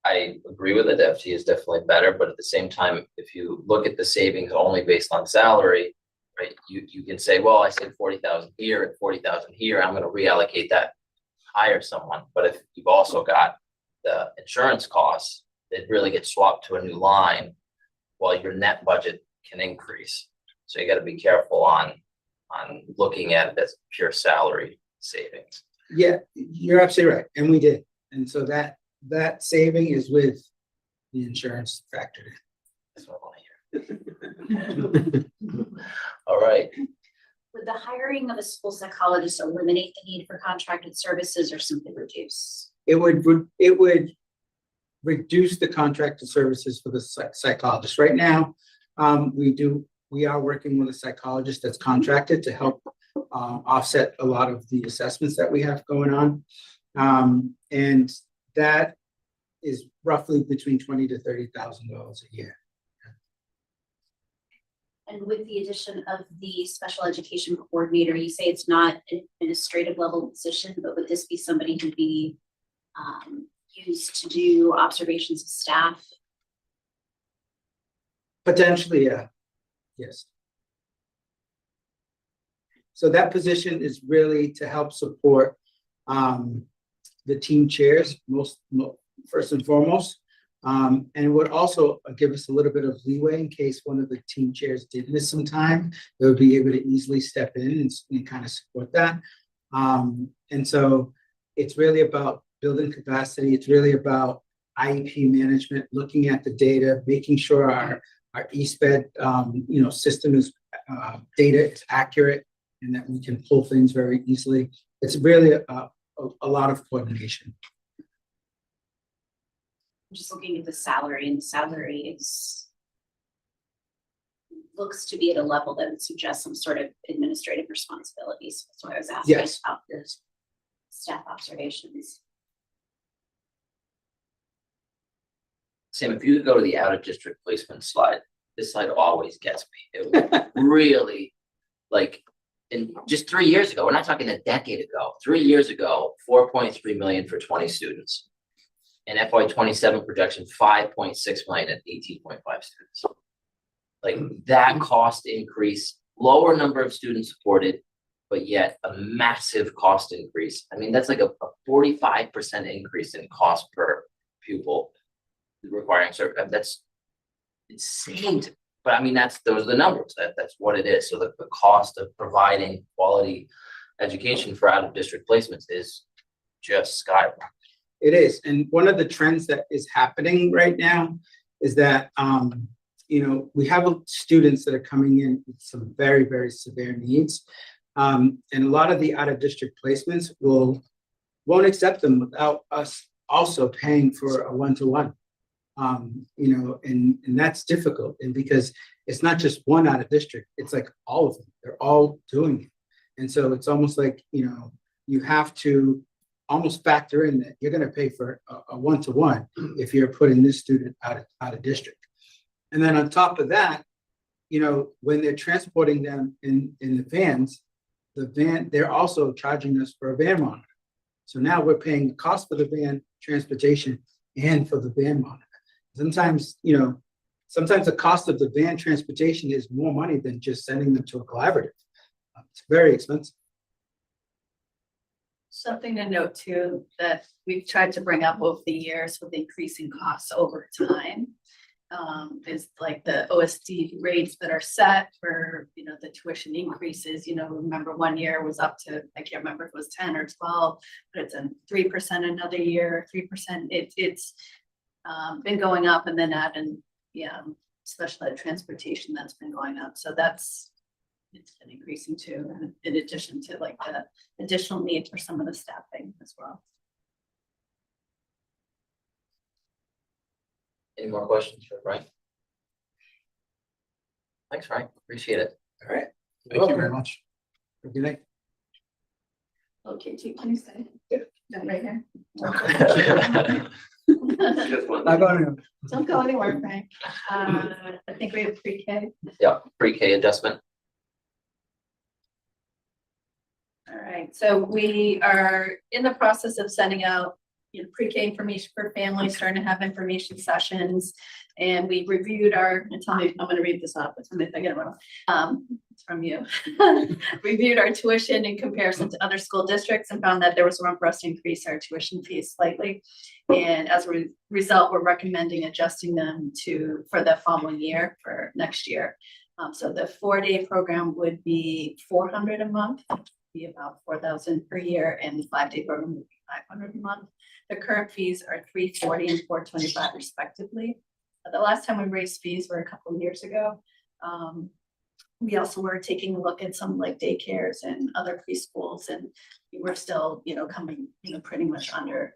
I agree with it. The FT is definitely better, but at the same time, if you look at the savings only based on salary, right, you can say, well, I saved 40,000 here and 40,000 here. I'm going to reallocate that, hire someone. But if you've also got the insurance costs, it really gets swapped to a new line, while your net budget can increase. So you got to be careful on looking at it as pure salary savings. Yeah, you're absolutely right. And we did. And so that saving is with the insurance factored in. That's what I want to hear. All right. Would the hiring of a school psychologist eliminate the need for contracted services or simply reduce? It would reduce the contracted services for the psychologist. Right now, we are working with a psychologist that's contracted to help offset a lot of the assessments that we have going on. And that is roughly between $20,000 to $30,000 a year. And with the addition of the special education coordinator, you say it's not an administrative level position, but would this be somebody who'd be used to do observations of staff? Potentially, yeah. Yes. So that position is really to help support the team chairs, first and foremost. And would also give us a little bit of leeway in case one of the team chairs did miss some time. They would be able to easily step in and kind of support that. And so it's really about building capacity. It's really about IEP management, looking at the data, making sure our ESPED system is data is accurate and that we can pull things very easily. It's really a lot of coordination. I'm just looking at the salary, and the salary looks to be at a level that would suggest some sort of administrative responsibilities. That's why I was asking Yes. about the staff observations. Sam, if you could go to the out of district placement slide, this slide always gets me. It was really in just 3 years ago, we're not talking a decade ago, 3 years ago, 4.3 million for 20 students. In FY27 projection, 5.6 million at 18.5 students. Like that cost increase, lower number of students supported, but yet a massive cost increase. I mean, that's like a 45% increase in cost per pupil requiring service. That's insane. But I mean, those are the numbers. That's what it is. So the cost of providing quality education for out of district placements is just skyrocketing. It is. And one of the trends that is happening right now is that, we have students that are coming in with some very, very severe needs. And a lot of the out of district placements won't accept them without us also paying for a one-to-one. You know, and that's difficult, and because it's not just one out of district, it's like all of them, they're all doing it. And so it's almost like, you know, you have to almost factor in that you're gonna pay for a one-to-one if you're putting this student out of district. And then on top of that, you know, when they're transporting them in the vans, they're also charging us for a van monitor. So now we're paying the cost for the van transportation and for the van monitor. Sometimes, you know, sometimes the cost of the van transportation is more money than just sending them to a collaborative. It's very expensive. Something to note too, that we've tried to bring up over the years with increasing costs over time. Is like the OSD rates that are set for, you know, the tuition increases, you know, remember one year was up to, I can't remember if it was 10 or 12, but it's a 3% another year, 3%. It's been going up, and then adding, yeah, special ed transportation that's been going up. So it's been increasing too, in addition to like the additional need for some of the staffing as well. Any more questions for Frank? Thanks, Frank. Appreciate it. All right. Thank you very much. Good night. Okay, can you say? That right here. Not going to. Don't go anywhere, Frank. I think we have pre-K. Yeah, pre-K adjustment. All right, so we are in the process of sending out, you know, pre-K information for families, starting to have information sessions. And we reviewed and tell me, I'm gonna read this off, but tell me if I get it wrong. It's from you. Reviewed our tuition in comparison to other school districts and found that there was room for us to increase our tuition fees slightly. And as a result, we're recommending adjusting them for the following year, for next year. So the 4-day program would be $400 a month, be about $4,000 per year, and the 5-day program would be $500 a month. The current fees are $340 and $425 respectively. The last time we raised fees were a couple of years ago. We also were taking a look at some like daycares and other preschools, and we were still, you know, coming, you know, pretty much under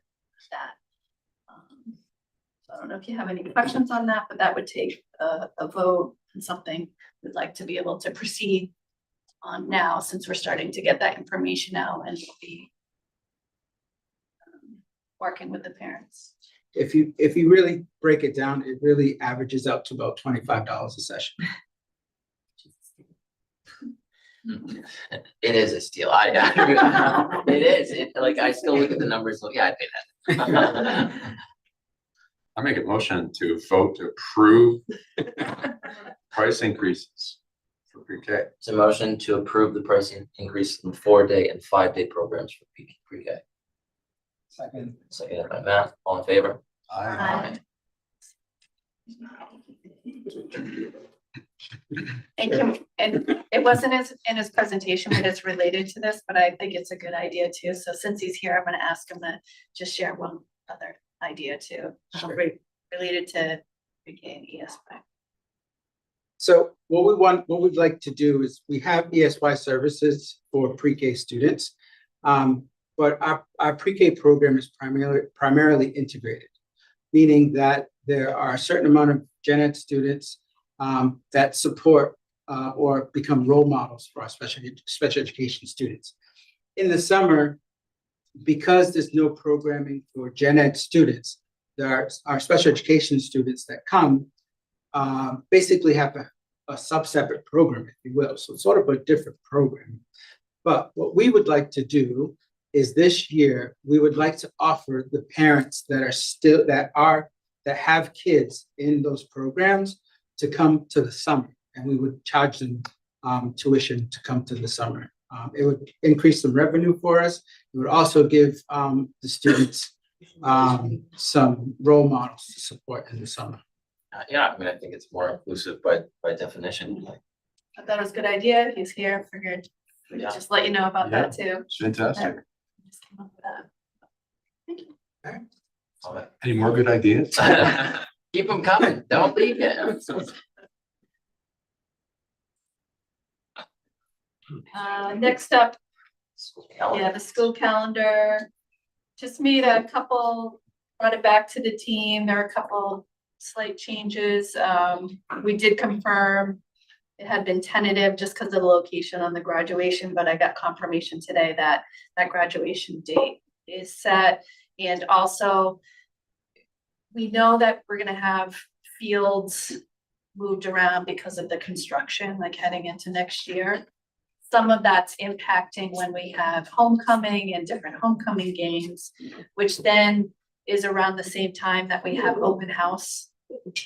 that. So I don't know if you have any questions on that, but that would take a vote and something we'd like to be able to proceed on now, since we're starting to get that information out and we'll be working with the parents. If you really break it down, it really averages out to about $25 a session. It is a steal. It is. Like, I still look at the numbers. Yeah, I'd pay that. I make a motion to vote to approve price increases for pre-K. It's a motion to approve the pricing increase in 4-day and 5-day programs for pre-K. Second. Seconded by Matt. All in favor? Aye. And it wasn't in his presentation, but it's related to this, but I think it's a good idea too. So since he's here, I'm gonna ask him to just share one other idea too, related to pre-K and ESY. So what we'd like to do is, we have ESY services for pre-K students. But our pre-K program is primarily integrated, meaning that there are a certain amount of gen ed students that support or become role models for our special education students. In the summer, because there's no programming for gen ed students, our special education students that come basically have a sub-separate program, if you will. So it's sort of a different program. But what we would like to do is, this year, we would like to offer the parents that have kids in those programs to come to the summer, and we would charge them tuition to come to the summer. It would increase some revenue for us. It would also give the students some role models to support in the summer. Yeah, I mean, I think it's more inclusive by definition. I thought it was a good idea. He's here, figured we'd just let you know about that too. It's fantastic. Just came up with that. Thank you. Any more good ideas? Keep them coming. Don't leave yet. Next up, School calendar. yeah, the school calendar. Just made a couple brought it back to the team. There are a couple slight changes. We did confirm it had been tentative just because of the location on the graduation, but I got confirmation today that that graduation date is set. And also, we know that we're gonna have fields moved around because of the construction, like heading into next year. Some of that's impacting when we have homecoming and different homecoming games, which then is around the same time that we have open house.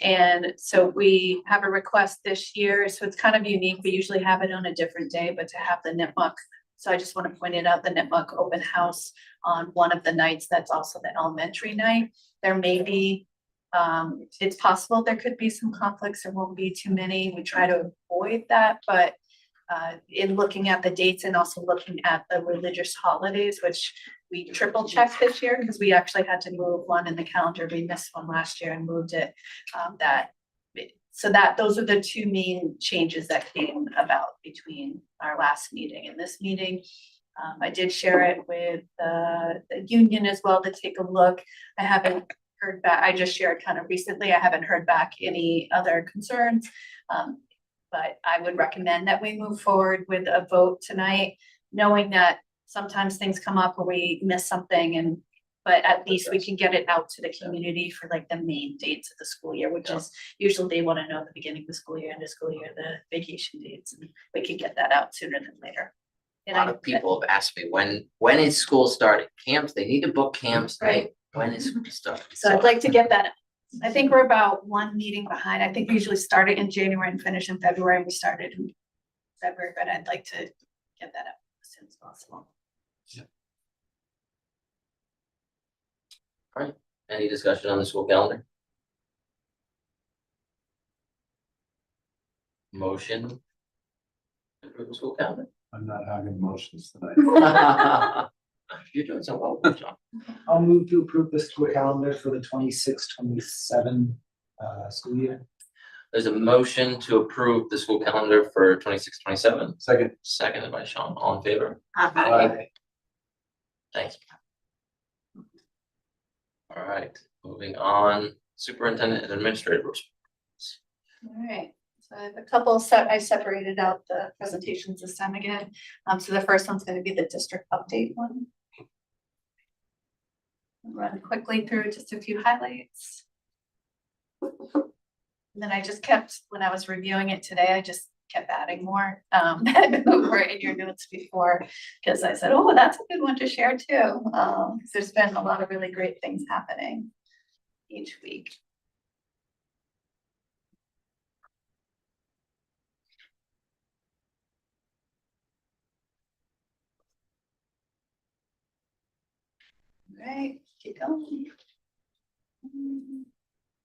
And so we have a request this year, so it's kind of unique. We usually have it on a different day, but to have the Nipmuc. So I just want to point it out, the Nipmuc open house on one of the nights, that's also the elementary night. There may be, it's possible there could be some conflicts, there won't be too many. We try to avoid that, but in looking at the dates and also looking at the religious holidays, which we triple checked this year because we actually had to move one in the calendar. We missed one last year and moved it. So those are the two main changes that came about between our last meeting and this meeting. I did share it with the union as well to take a look. I haven't heard back. I just shared kind of recently. I haven't heard back any other concerns. But I would recommend that we move forward with a vote tonight, knowing that sometimes things come up where we miss something, but at least we can get it out to the community for like the main dates of the school year, which is usually they want to know the beginning of the school year, end of school year, the vacation dates, and we can get that out sooner than later. A lot of people have asked me, when is school starting? Camps, they need to book camps, right? When is school starting? So I'd like to get that. I think we're about one meeting behind. I think we usually start it in January and finish in February. We started in February, but I'd like to get that up as soon as possible. Any discussion on the school calendar? Motion to approve the school calendar? I'm not having motions tonight. You're doing so well, John. I'll move to approve the school calendar for the 26-27 school year. There's a motion to approve the school calendar for 26-27. Second. Seconded by Sean, all in favor? Aye. Thank you. All right, moving on, superintendent and administrative reports. All right, so I have a couple I separated out the presentations this time again. So the first one's going to be the district update one. I'll run quickly through just a few highlights. And then I just kept, when I was reviewing it today, I just kept adding more that were in your notes before, because I said, oh, that's a good one to share too. Because there's been a lot of really great things happening each week. All right, keep going.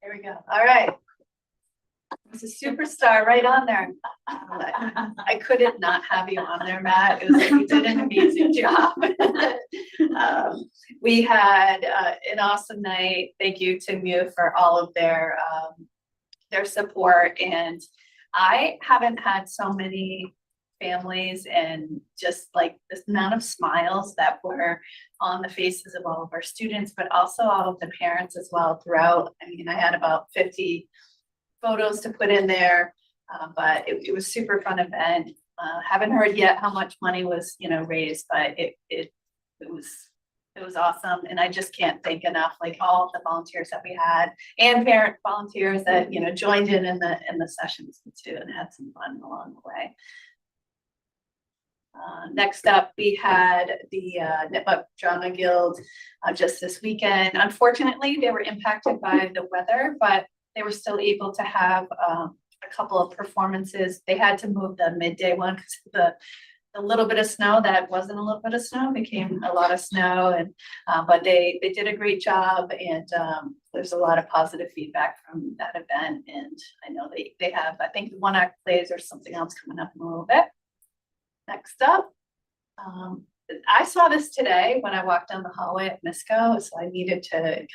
There we go. All right. It's a superstar right on there. I couldn't not have you on there, Matt. It was like you did an amazing job. We had an awesome night. Thank you to MU for all of their support. And I haven't had so many families and just like this amount of smiles that were on the faces of all of our students, but also all of the parents as well throughout. I mean, I had about 50 photos to put in there, but it was super fun event. Haven't heard yet how much money was, raised, but it was awesome. And I just can't thank enough, like all of the volunteers that we had and parent volunteers that, joined in the sessions too and had some fun along the way. Next up, we had the Nipmuc Drama Guild just this weekend. Unfortunately, they were impacted by the weather, but they were still able to have a couple of performances. They had to move the midday one because the little bit of snow that wasn't a little bit of snow became a lot of snow, and but they did a great job, and there's a lot of positive feedback from that event. And I know they have, I think, one act plays or something else coming up in a little bit. Next up, I saw this today when I walked down the hallway at MISCO, so I needed to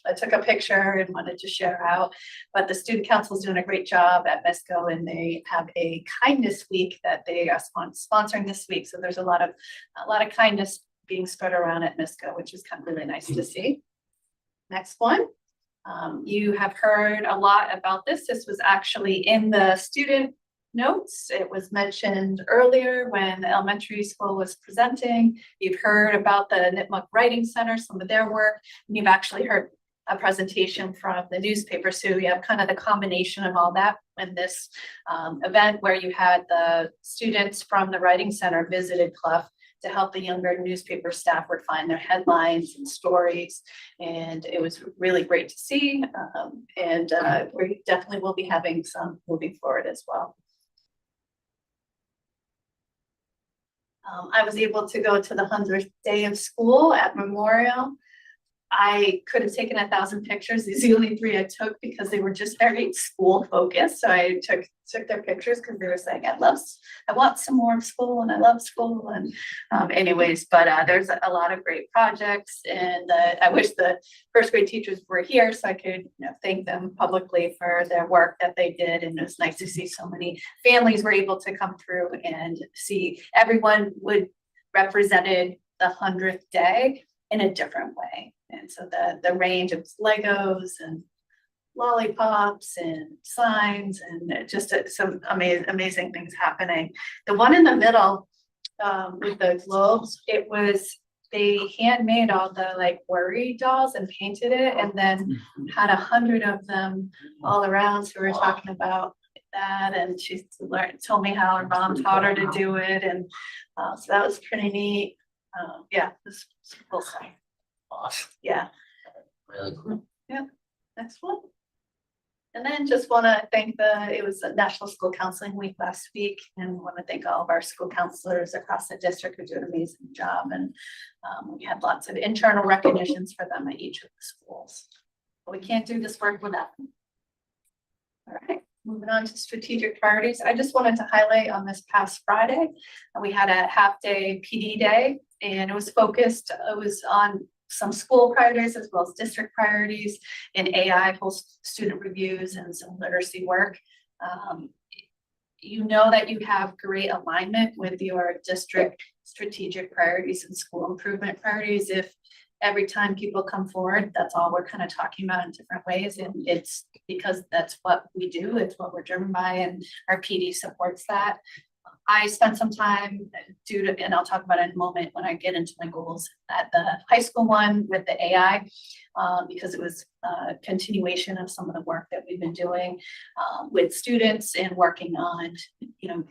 I took a picture and wanted to share out, but the student council is doing a great job at MISCO, and they have a kindness week that they are sponsoring this week. So there's a lot of kindness being spread around at MISCO, which is kind of really nice to see. Next one. You have heard a lot about this. This was actually in the student notes. It was mentioned earlier when the elementary school was presenting. You've heard about the Nipmuc Writing Center, some of their work, and you've actually heard a presentation from the newspaper. So we have kind of the combination of all that in this event where you had the students from the Writing Center visited Clough to help the younger newspaper staff refine their headlines and stories. And it was really great to see. We definitely will be having some moving forward as well. I was able to go to the 100th day of school at Memorial. I could have taken 1,000 pictures. These are the only 3 I took because they were just very school focused. So I took their pictures because they were saying, I want some more school and I love school. And anyways, but there's a lot of great projects, and I wish the first grade teachers were here so I could thank them publicly for their work that they did. And it was nice to see so many families were able to come through and see everyone would represented the 100th day in a different way. And so the range of Legos and lollipops and signs and just some amazing things happening. The one in the middle with the globes, they handmade all the worry dolls and painted it, and then had 100 of them all around. So we were talking about that, and she told me how her mom taught her to do it, and so that was pretty neat. Yeah, this was cool stuff. Awesome. Yeah. Really cool. Next one. And then just want to thank it was a National School Counseling Week last week, and want to thank all of our school counselors across the district who do an amazing job. And we had lots of internal recognitions for them at each of the schools. But we can't do this work without them. All right, moving on to strategic priorities. I just wanted to highlight on this past Friday, we had a half-day PD day, and it was focused, it was on some school priorities as well as district priorities in AI, whole student reviews, and some literacy work. You know that you have great alignment with your district strategic priorities and school improvement priorities if every time people come forward, that's all we're kind of talking about in different ways. And it's because that's what we do, it's what we're driven by, and our PD supports that. I spent some time and I'll talk about it in a moment when I get into my goals, at the high school one with the AI, because it was a continuation of some of the work that we've been doing with students and working on,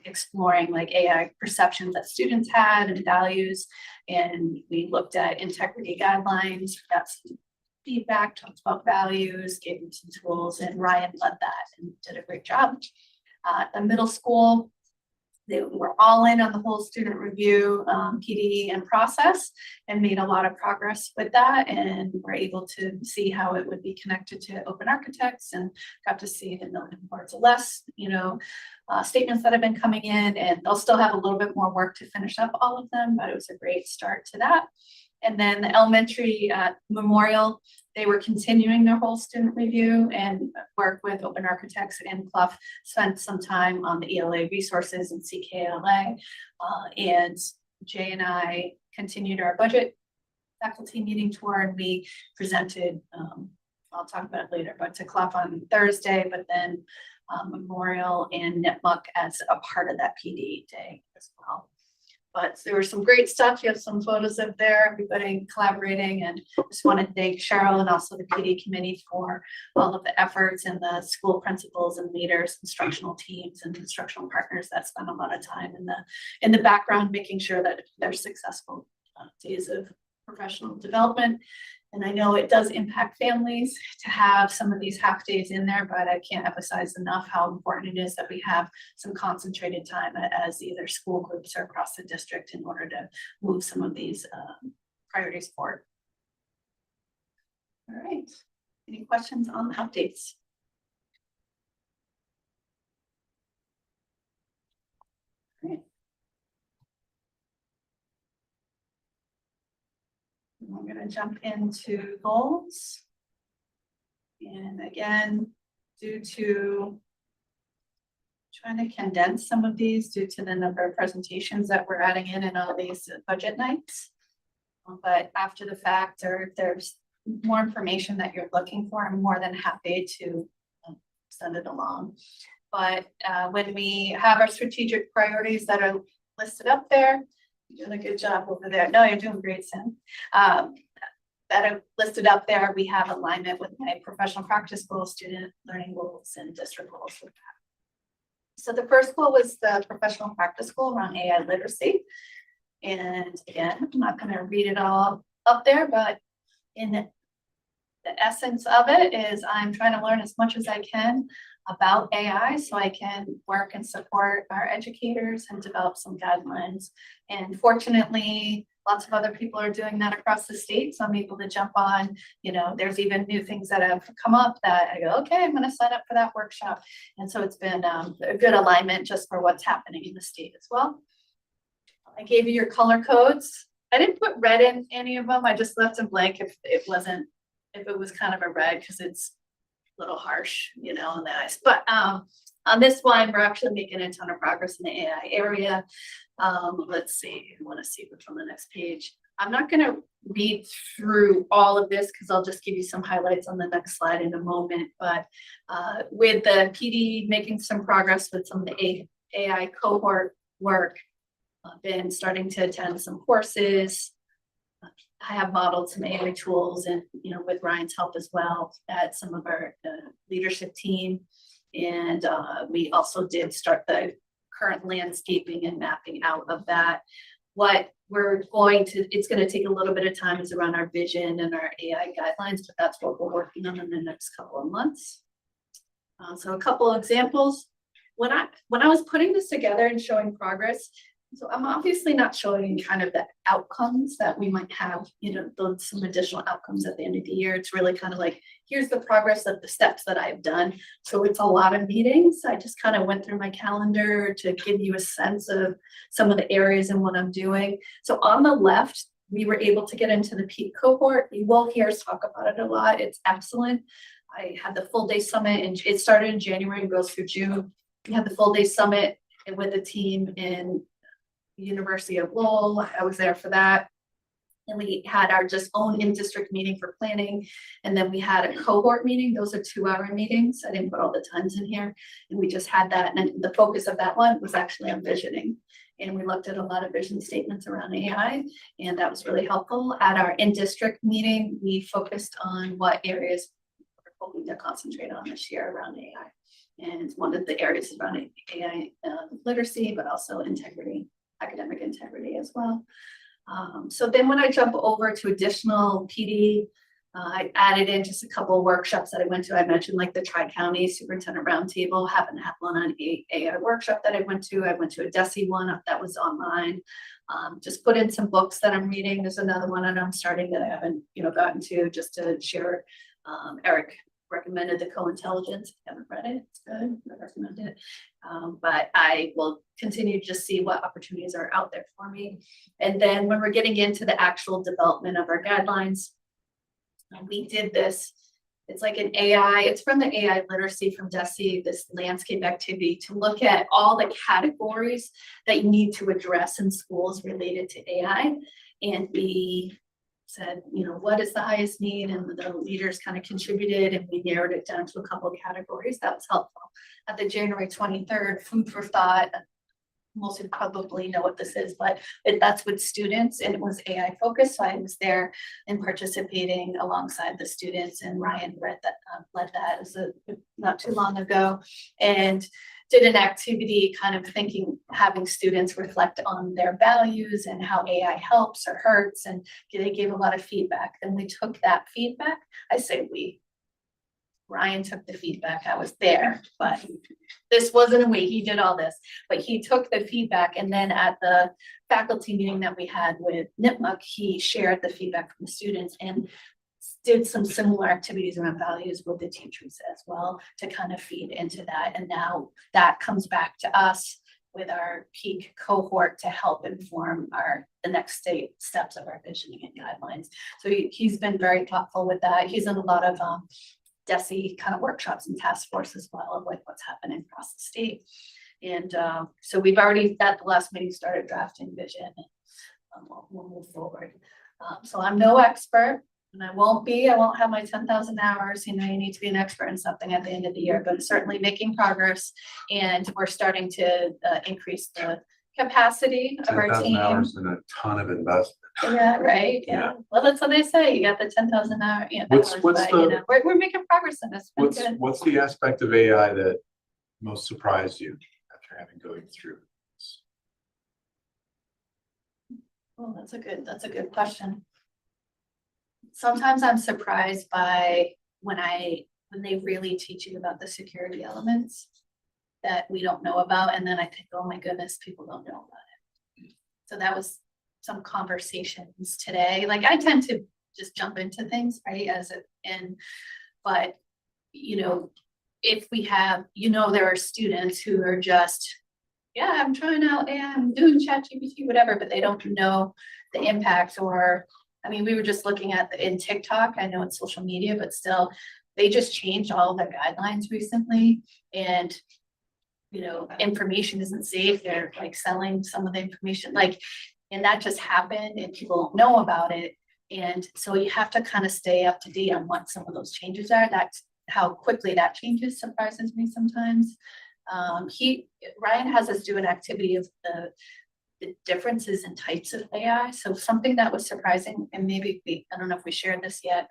exploring AI perceptions that students had and values. And we looked at integrity guidelines, got some feedback, talked about values, gave them some tools, and Ryan led that and did a great job. The middle school, they were all in on the whole student review, PD and process, and made a lot of progress with that. And we're able to see how it would be connected to open architects, and got to see the million words or less, statements that have been coming in, and they'll still have a little bit more work to finish up all of them, but it was a great start to that. And then the elementary Memorial, they were continuing their whole student review and work with open architects and Clough, spent some time on the ELA resources and CKLA. And Jay and I continued our budget faculty meeting tour, and we presented, I'll talk about it later, but to Clough on Thursday, but then Memorial and Nipmuc as a part of that PD day as well. But there was some great stuff. You have some photos up there, everybody collaborating, and just want to thank Cheryl and also the PD committee for all of the efforts, and the school principals and leaders, instructional teams and instructional partners that spend a lot of time in the background, making sure that they're successful days of professional development. And I know it does impact families to have some of these half days in there, but I can't emphasize enough how important it is that we have some concentrated time as either school groups or across the district in order to move some of these priorities forward. All right, any questions on the updates? Great. We're going to jump into goals. And again, due to trying to condense some of these due to the number of presentations that we're adding in all these budget nights. But after the fact, or if there's more information that you're looking for, I'm more than happy to send it along. But when we have our strategic priorities that are listed up there, you're doing a good job over there. No, you're doing great, Sam. That are listed up there, we have alignment with my professional practice goals, student learning goals, and district goals with that. So the first goal was the professional practice goal around AI literacy. And again, I'm not going to read it all up there, but in the essence of it is I'm trying to learn as much as I can about AI so I can work and support our educators and develop some guidelines. And fortunately, lots of other people are doing that across the state. So I'm able to jump on, there's even new things that have come up that I go, okay, I'm going to sign up for that workshop. And so it's been a good alignment just for what's happening in the state as well. I gave you your color codes. I didn't put red in any of them. I just left them blank if it was kind of a red because it's a little harsh, in the eyes. But on this one, we're actually making a ton of progress in the AI area. Let's see, I want to see what's on the next page. I'm not going to read through all of this because I'll just give you some highlights on the next slide in a moment. But with the PD making some progress with some of the AI cohort work, I've been starting to attend some courses. I have modeled some AI tools and, with Ryan's help as well at some of our leadership team. And we also did start the current landscaping and mapping out of that. What it's going to take a little bit of time is around our vision and our AI guidelines, but that's what we're working on in the next couple of months. So a couple of examples. When I was putting this together and showing progress, so I'm obviously not showing kind of the outcomes that we might have, some additional outcomes at the end of the year. It's really kind of like, here's the progress of the steps that I've done. So it's a lot of meetings. I just kind of went through my calendar to give you a sense of some of the areas and what I'm doing. So on the left, we were able to get into the peak cohort. You will hear us talk about it a lot. It's excellent. I had the full day summit and it started in January and goes through June. We had the full day summit with the team in University of Lowell. I was there for that. And we had our just own in-district meeting for planning. And then we had a cohort meeting. Those are 2-hour meetings. I didn't put all the times in here. And we just had that. And the focus of that one was actually on visioning. And we looked at a lot of vision statements around AI. And that was really helpful. At our in-district meeting, we focused on what areas we're hoping to concentrate on this year around AI. And one of the areas is around AI literacy, but also integrity. Academic integrity as well. So then when I jump over to additional PD, I added in just a couple of workshops that I went to. I mentioned like the Tri-County Superintendent Roundtable, happened to have one on AI workshop that I went to. I went to a DESE one that was online. Just put in some books that I'm reading. There's another one that I'm starting that I haven't, gotten to just to share. Eric recommended the Co-Intelligence. If you haven't read it, it's good. I recommend it. But I will continue to just see what opportunities are out there for me. And then when we're getting into the actual development of our guidelines, we did this. It's like an AI, it's from the AI literacy from DESE, this landscape activity to look at all the categories that you need to address in schools related to AI. And we said, what is the highest need? And the leaders kind of contributed and we narrowed it down to a couple of categories. That was helpful. At the January 23rd food for thought, most of you probably know what this is, but that's with students and it was AI focused. So I was there and participating alongside the students and Ryan led that as not too long ago. And did an activity kind of having students reflect on their values and how AI helps or hurts, and they gave a lot of feedback. Then we took that feedback. I say we. Ryan took the feedback. I was there, but this wasn't a we. He did all this, but he took the feedback. And then at the faculty meeting that we had with NIPMUC, he shared the feedback from the students and did some similar activities around values with the teachers as well to kind of feed into that. And now that comes back to us with our peak cohort to help inform the next steps of our visioning and guidelines. So he's been very thoughtful with that. He's in a lot of DESE kind of workshops and task force as well of like what's happening across the state. And so we've already at the last meeting started drafting vision and we'll move forward. So I'm no expert. And I won't have my 10,000 hours, you need to be an expert in something at the end of the year, but certainly making progress. And we're starting to increase the capacity of our 10,000 team. hours and a ton of investment. Yeah, right, Yeah. yeah. Well, that's what they say, you got the 10,000 hour, What's hours, the- but, we're making progress in this. It's been good. What's the aspect of AI that most surprised you after having going through this? Well, that's a good question. Sometimes I'm surprised by when they really teach you about the security elements that we don't know about, and then I think, oh my goodness, people don't know about it. So that was some conversations today. Like I tend to just jump into things, right? But if we have, there are students who are just, yeah, I'm trying out AI, I'm doing ChatGPT, whatever, but they don't know the impact. Or, I mean, we were just looking at in TikTok, I know it's social media, but still, they just changed all of their guidelines recently. And, information isn't safe. They're like selling some of the information, and that just happened and people don't know about it. And so you have to kind of stay up to date on what some of those changes are. That's how quickly that changes surprises me sometimes. Ryan has us do an activity of the differences in types of AI. So something that was surprising, and maybe I don't know if we shared this yet.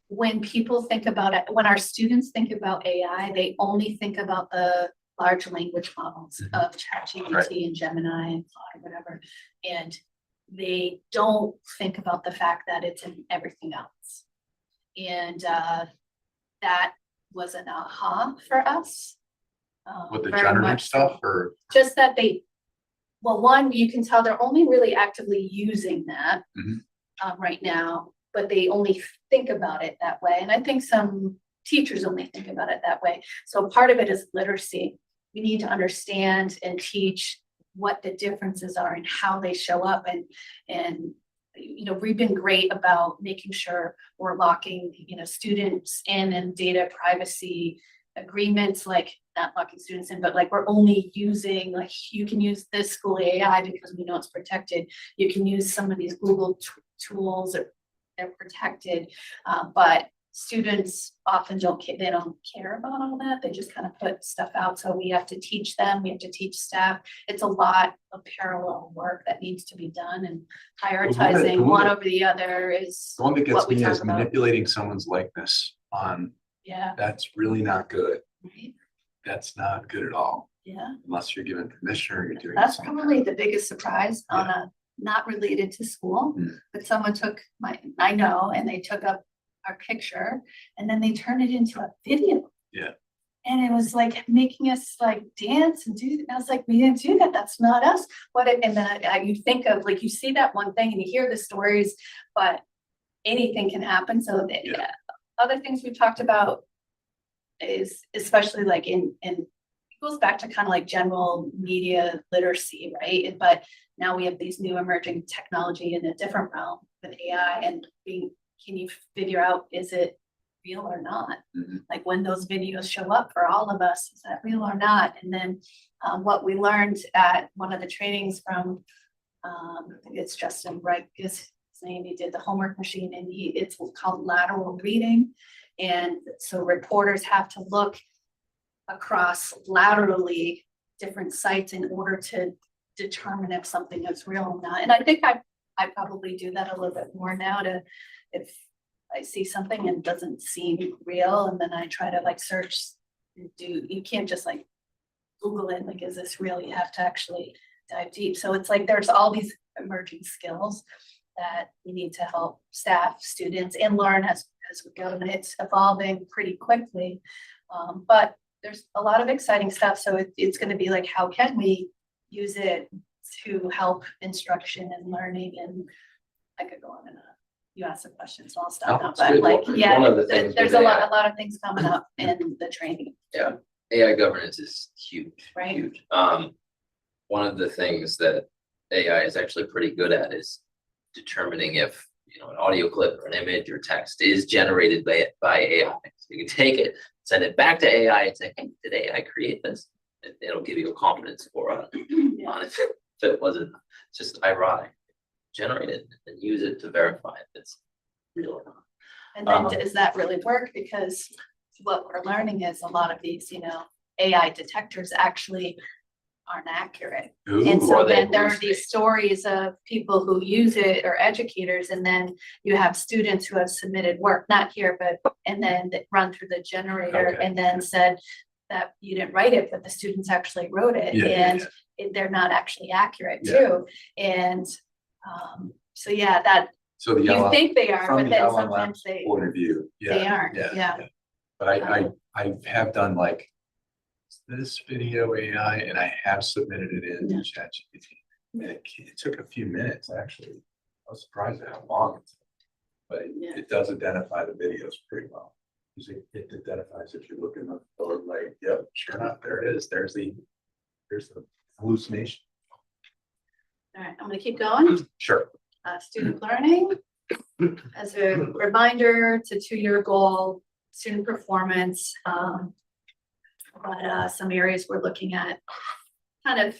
When people think about it, when our students think about AI, they only think about the large language models of ChatGPT and Gemini and Claude, whatever. And they don't think about the fact that it's in everything else. And that was an aha for us. With the very generative much stuff so. or? Just that one, you can tell they're only really actively using that right now, but they only think about it that way. And I think some teachers only think about it that way. So part of it is literacy. We need to understand and teach what the differences are and how they show up. And we've been great about making sure we're locking, students in and data privacy agreements, like not locking students in, but like we're only using, like you can use this school AI because we know it's protected. You can use some of these Google tools, they're protected, but students often don't care about all that. They just kind of put stuff out. So we have to teach them, we have to teach staff. It's a lot of parallel work that needs to be done, and prioritizing one over the other is The one that gets what we me talk is about. manipulating someone's likeness on, Yeah, that's really not good. right, That's not good at all, yeah. unless you're given permission or you're doing That's something. probably the biggest surprise on a, not related to school, but someone took I know, and they took up our picture and then they turned it into a video. Yeah. And it was like making us like dance and do, I was like, we didn't do that. That's not us. And then you think of like, you see that one thing and you hear the stories, but anything can happen. So other things we talked about is especially like it goes back to kind of like general media literacy, right? But now we have these new emerging technology in a different realm with AI, and can you figure out, is it real or not? Like when those videos show up for all of us, is that real or not? And then what we learned at one of the trainings from, I think it's Justin Wright, his name, he did the homework machine, and it's called lateral reading. And so reporters have to look across laterally different sites in order to determine if something is real or not. And I think I probably do that a little bit more now, if I see something and it doesn't seem real, and then I try to like search and you can't just like Google it, like, is this real? You have to actually dive deep. So it's like, there's all these emerging skills that we need to help staff, students, and learn as we go. And it's evolving pretty quickly. But there's a lot of exciting stuff. So it's going to be like, how can we use it to help instruction and learning? And I could go on and on. You asked a question, so I'll stop now. That's But good. like, One yeah, of the things there's with a AI lot of things coming up in the training, Yeah, AI governance is huge, right? huge. One of the things that AI is actually pretty good at is determining if, an audio clip or an image or text is generated by AI. So you can take it, send it back to AI and say, hey, did AI create this? It'll give you a confidence score on it. If it wasn't just ironic. Generate it and use it to verify it. real. And then does that really work? Because what we're learning is a lot of these, AI detectors actually aren't accurate. And Ooh, so Or they then there are hallucinate. these stories of people who use it or educators, and then you have students who have submitted work, not here, but, and then that run through the generator Okay. and then said that you didn't write it, but the students actually wrote it, Yeah, yeah, and they're not actually accurate Yeah. too. And, so yeah, that, So the you LLM, think they are, from but the then LLM sometimes they point of view, they yeah, aren't, yeah. But I have done like this video AI and I have submitted it in to ChatGPT. And it took a few minutes, actually. I was surprised at how long it took. But Yeah. it does identify the videos pretty well. Because it identifies if you're looking up or like, yep, sure enough, there it is. There's the hallucination. All right, I'm gonna keep going. Sure. Student learning. As a reminder, it's a 2-year goal, student performance. But some areas we're looking at kind of,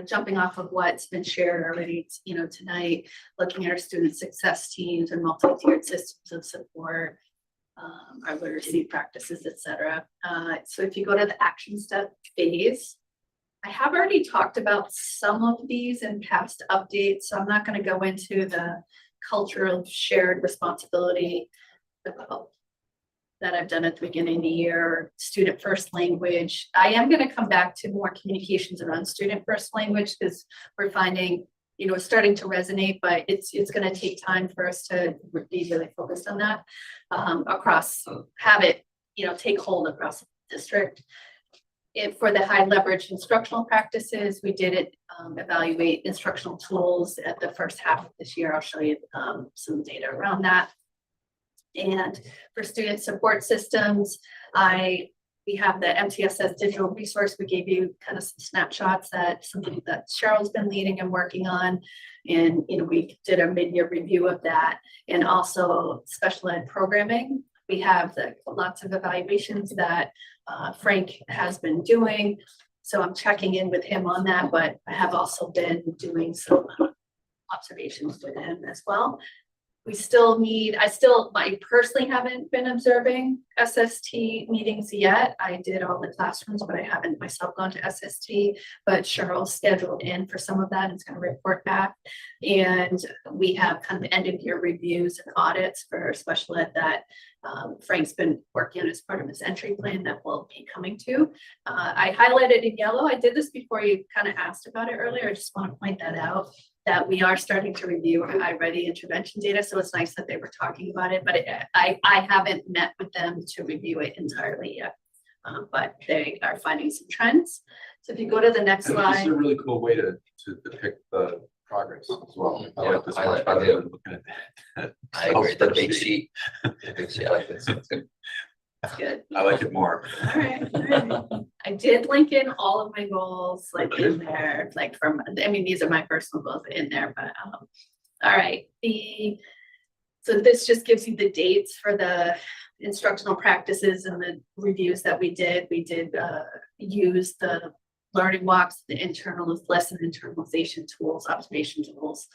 jumping off of what's been shared already, tonight, looking at our student success teams and multi-tiered systems of support, our literacy practices, et cetera. So if you go to the action step phase, I have already talked about some of these in past updates, so I'm not going to go into the cultural shared responsibility that I've done at the beginning of the year, student first language. I am going to come back to more communications around student first language because we're finding, it's starting to resonate, but it's going to take time for us to be really focused on that have it, take hold across the district. For the high leverage instructional practices, we did evaluate instructional tools at the first half of this year. I'll show you some data around that. And for student support systems, we have the MTSS digital resource. We gave you kind of some snapshots something that Cheryl's been leading and working on. And, we did a mid-year review of that, and also special ed programming. We have lots of evaluations that Frank has been doing. So I'm checking in with him on that, but I have also been doing some observations with him as well. I personally haven't been observing SST meetings yet. I did all the classrooms, but I haven't myself gone to SST, but Cheryl's scheduled in for some of that and is going to report back. And we have kind of end of year reviews and audits for special ed that Frank's been working on as part of his entry plan that we'll be coming to. I highlighted in yellow. I did this before you kind of asked about it earlier. I just want to point that out, that we are starting to review our iReady intervention data. So it's nice that they were talking about it, but I haven't met with them to review it entirely yet. But they are finding some trends. So if you go to the next This slide. is a really cool way to depict the progress as well. I Yeah, like this I much like- better I do. than looking at that. I agree, the big spreadsheet. sheet. The big sheet, I like this. It's good. That's good. I like it more. All right. I did link in all of my goals, like in there, these are my personal goals in there, but, all right. So this just gives you the dates for the instructional practices and the reviews that we did. We did use the learning walks, the lesson internalization tools, observation tools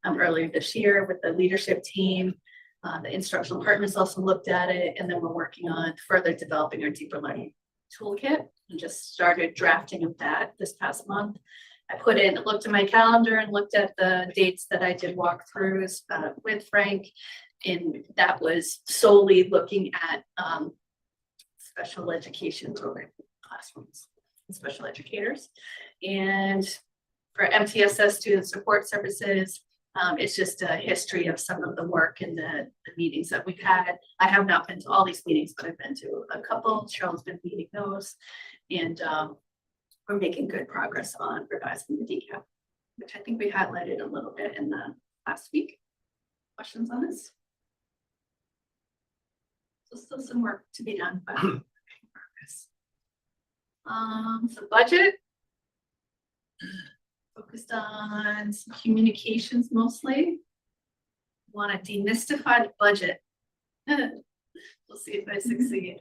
earlier this year with the leadership team. The instructional partners also looked at it, and then we're working on further developing our deeper learning toolkit and just started drafting of that this past month. I looked at my calendar and looked at the dates that I did walkthroughs with Frank, and that was solely looking at special education program classrooms and special educators. And for MTSS student support services, it's just a history of some of the work and the meetings that we've had. I have not been to all these meetings, but I've been to a couple. Cheryl's been leading those. And we're making good progress on revising the DCAP, which I think we highlighted a little bit in the last week. Questions on this? So still some work to be done, but making progress. So budget. Focused on some communications mostly. Want to demystify the budget. We'll see if I succeed.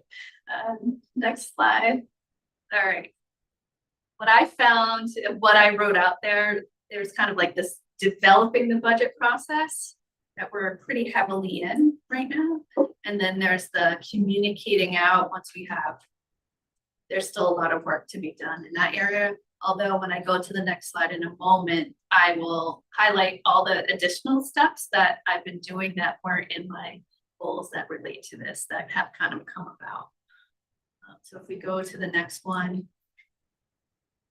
Next slide. All right. What I found, what I wrote out there's kind of like this developing the budget process. that we're pretty heavily in right now. And then there's the communicating out once we have. There's still a lot of work to be done in that area. Although when I go to the next slide in a moment, I will highlight all the additional steps that I've been doing that weren't in my goals that relate to this, that have kind of come about. So if we go to the next one,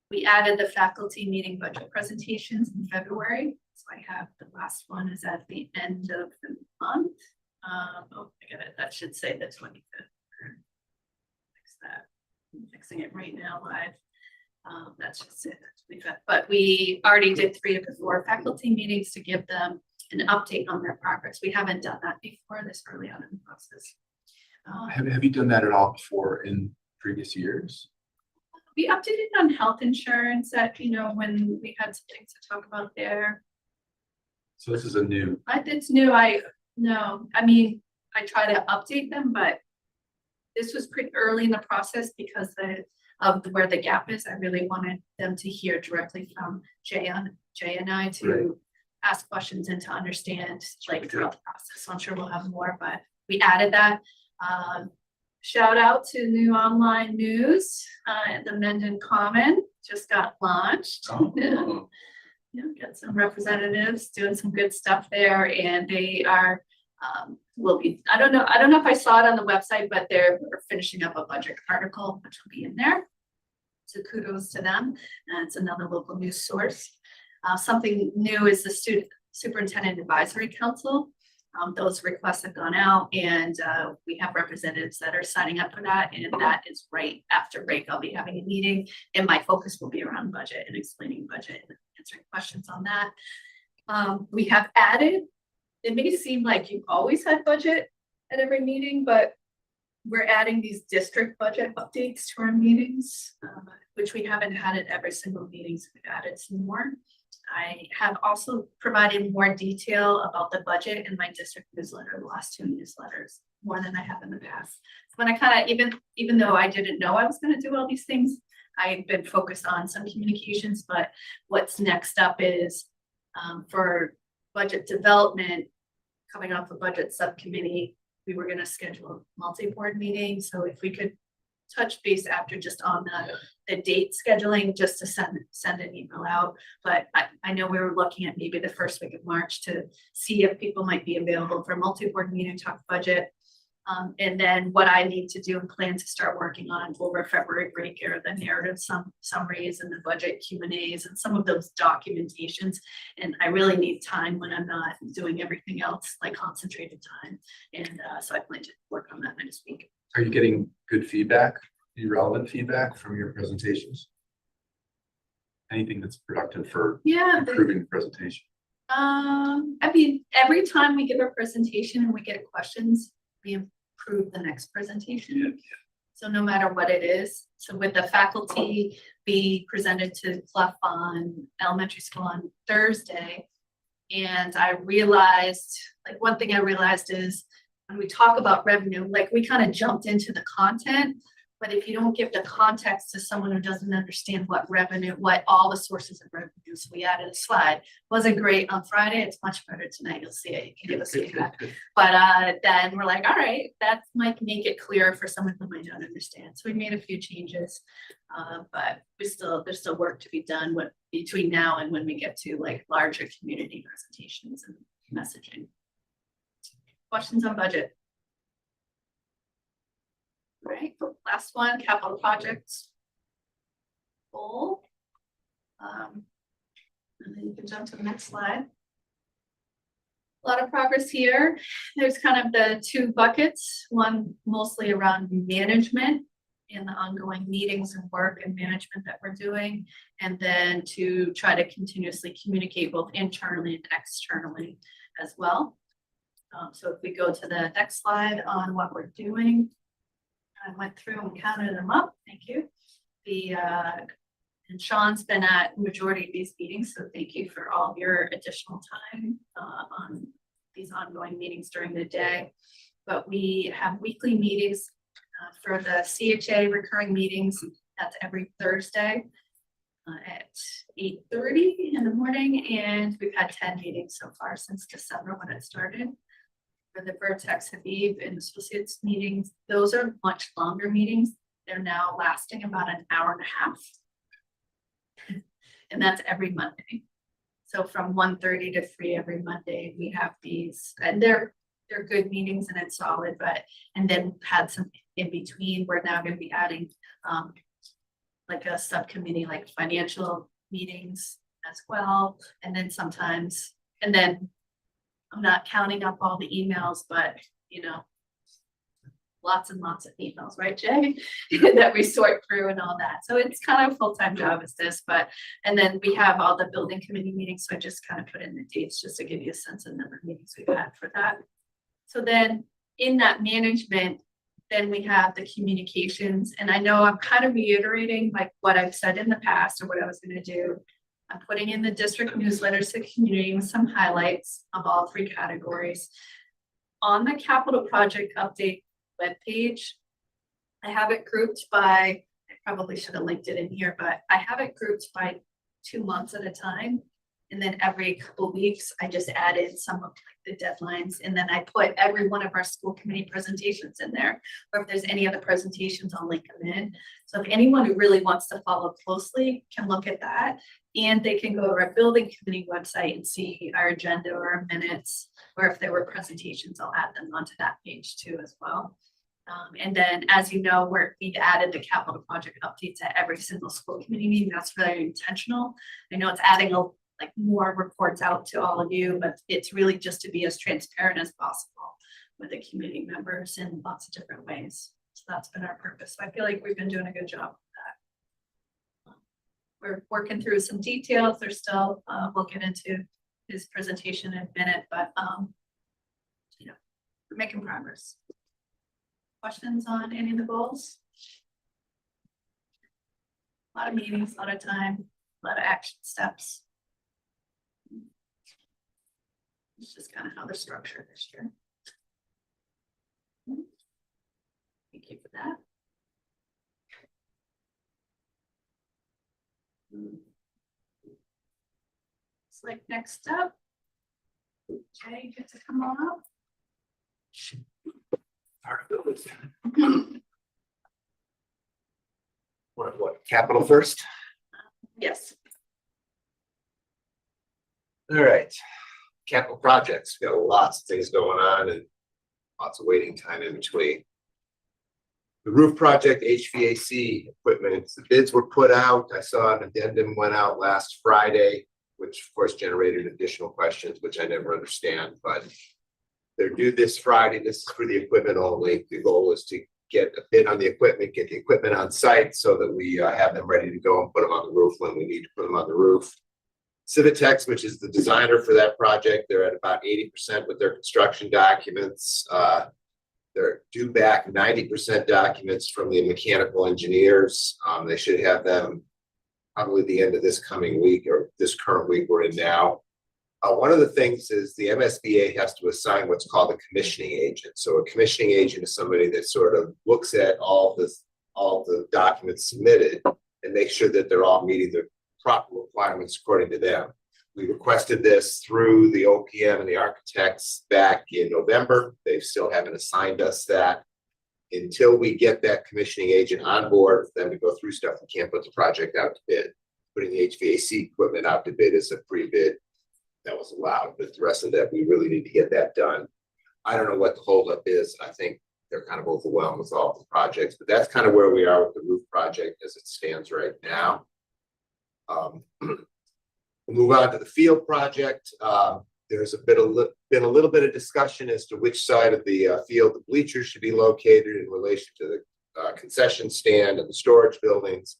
we added the faculty meeting budget presentations in February. So I have the last one is at the end of the month. Oh, I got it. That should say the 25th. Fix that. I'm fixing it right now live. That's just it. But we already did 3 of the 4 faculty meetings to give them an update on their progress. We haven't done that before this early on in the process. Have you done that at all before in previous years? We updated on health insurance that, you know, when we had some things to talk about there. So this is a new, It's new. I mean, I try to update them, but this was pretty early in the process because of where the gap is. I really wanted them to hear directly from Jay and I to Right. ask questions and to understand like throughout the process. So I'm sure we'll have more, but we added that. Shout out to new online news, the Mendon Common just got launched. oh, Yeah, got some representatives doing some good stuff there, and they are will be, I don't know if I saw it on the website, but they're finishing up a budget article, which will be in there. So kudos to them. And it's another local news source. Something new is the Student Superintendent Advisory Council. Those requests have gone out, and we have representatives that are signing up for that. And that is right after break. I'll be having a meeting, and my focus will be around budget and explaining budget and answering questions on that. We have added, it may seem like you've always had budget at every meeting, but we're adding these district budget updates to our meetings, which we haven't had at every single meeting, so we've added some more. I have also provided more detail about the budget in my district newsletter, the last 2 newsletters, more than I have in the past. So when I kind of, even though I didn't know I was going to do all these things, I've been focused on some communications, but what's next up is for budget development, coming off a budget subcommittee, we were going to schedule a multi-board meeting. So if we could touch base after just on the date scheduling, just to send an email out. But I know we were looking at maybe the first week of March to see if people might be available for a multi-board meeting, talk budget. And then what I need to do and plan to start working on over February break are the narrative summaries and the budget Q&As and some of those documentations. And I really need time when I'm not doing everything else, like concentrated time. And so I plan to work on that next week. are you getting good feedback, relevant feedback from your presentations? Anything that's productive for Yeah. improving the presentation? I mean, every time we give a presentation and we get questions, we improve the next presentation. Yeah. So no matter what it is, so with the faculty be presented to Clough on elementary school on Thursday. And I realized, like one thing I realized is when we talk about revenue, like we kind of jumped into the content. But if you don't give the context to someone who doesn't understand what revenue, what all the sources of revenue, so we added a slide. Wasn't great on Friday, it's much better tonight, you'll see it, you can give us feedback. But then we're like, all right, that might make it clearer for someone who might not understand. So we made a few changes, but there's still work to be done between now and when we get to like larger community presentations and messaging. Questions on budget? Right, last one, capital projects. Goal. And then you can jump to the next slide. A lot of progress here. There's kind of the 2 buckets, one mostly around management and the ongoing meetings and work and management that we're doing. And then to try to continuously communicate both internally and externally as well. So if we go to the next slide on what we're doing. I went through and counted them up. Thank you. And Sean's been at the majority of these meetings, so thank you for all of your additional time on these ongoing meetings during the day. But we have weekly meetings for the CHA recurring meetings. That's every Thursday. at 8:30 in the morning, and we've had 10 meetings so far since December when it started. For the Vertex Habib and Associates meetings, those are much longer meetings. They're now lasting about an hour and a half. And that's every Monday. So from 1:30 to 3 every Monday, we have these, and they're good meetings and it's solid, but, and then had some in between. We're now going to be adding like a subcommittee, like financial meetings as well. And then sometimes, and then I'm not counting up all the emails, but you know, lots and lots of emails, right, Jay? That we sort through and all that. So it's kind of a full-time job as this, but, and then we have all the building committee meetings. So I just kind of put in the dates just to give you a sense of the number of meetings we've had for that. So then in that management, then we have the communications, and I know I'm kind of reiterating like what I've said in the past or what I was going to do. I'm putting in the district newsletters to the community with some highlights of all 3 categories. On the capital project update webpage, I have it grouped by, I probably should have linked it in here, but I have it grouped by 2 months at a time. And then every couple of weeks, I just added some of like the deadlines. And then I put every one of our school committee presentations in there. Or if there's any other presentations, I'll link them in. So if anyone who really wants to follow closely can look at that. And they can go to our building committee website and see our agenda or our minutes. Or if there were presentations, I'll add them onto that page too as well. And then, as you know, we've added the capital project updates at every single school committee meeting. That's very intentional. I know it's adding like more reports out to all of you, but it's really just to be as transparent as possible with the community members in lots of different ways. So that's been our purpose. So I feel like we've been doing a good job with that. We're working through some details. There's still, we'll get into his presentation in a minute, but you know, we're making progress. Questions on any of the goals? A lot of meetings, a lot of time, a lot of action steps. It's just kind of how they're structured this year. Thank you for that. It's like next up. Okay, you get to come on up. What, capital first? Yes. All right. Capital projects, we got lots of things going on and lots of waiting time in between. The roof project, HVAC equipment, the bids were put out. I saw an addendum went out last Friday, which of course generated additional questions, which I never understand, but they're due this Friday. This is for the equipment only. The goal is to get a bid on the equipment, get the equipment on site so that we have them ready to go and put them on the roof when we need to put them on the roof. Civitex, which is the designer for that project, they're at about 80% with their construction documents. They're due back 90% documents from the mechanical engineers. They should have them probably the end of this coming week or this current week we're in now. One of the things is the MSBA has to assign what's called a commissioning agent. So a commissioning agent is somebody that sort of looks at all the documents submitted and makes sure that they're all meeting the proper requirements according to them. We requested this through the OPM and the architects back in November. They still haven't assigned us that. Until we get that commissioning agent on board for them to go through stuff, we can't put the project out to bid. Putting the HVAC equipment out to bid is a pre-bid that was allowed, but the rest of that, we really need to get that done. I don't know what the holdup is. I think they're kind of overwhelmed with all the projects, but that's kind of where we are with the roof project as it stands right now. We'll move on to the field project. There's been a little bit of discussion as to which side of the field the bleachers should be located in relation to the concession stand and the storage buildings.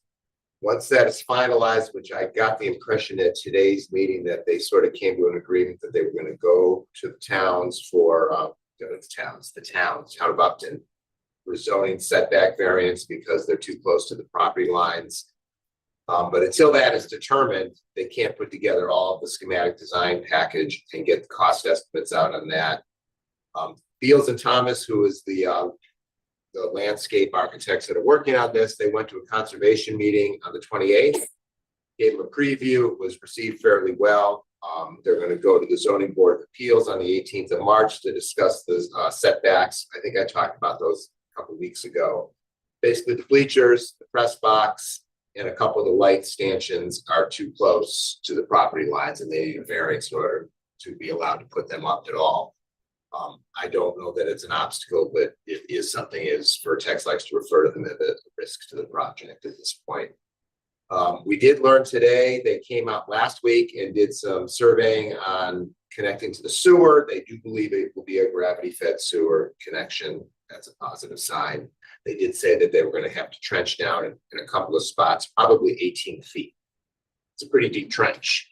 Once that is finalized, which I got the impression at today's meeting that they sort of came to an agreement that they were going to go to the towns for the town of Upton for zoning setback variance because they're too close to the property lines. But until that is determined, they can't put together all of the schematic design package and get the cost estimates out on that. Fields and Thomas, who is the landscape architects that are working on this, they went to a conservation meeting on the 28th, gave them a preview, it was received fairly well. They're gonna go to the zoning board of appeals on the 18th of March to discuss the setbacks. I think I talked about those a couple weeks ago. Basically, the bleachers, the press box, and a couple of the light stanchions are too close to the property lines, and they need a variance in order to be allowed to put them up at all. I don't know that it's an obstacle, but it is something as Vertex likes to refer to them as a risk to the project at this point. We did learn today, they came out last week and did some surveying on connecting to the sewer. They do believe it will be a gravity-fed sewer connection. That's a positive sign. They did say that they were going to have to trench down in a couple of spots, probably 18 feet. It's a pretty deep trench.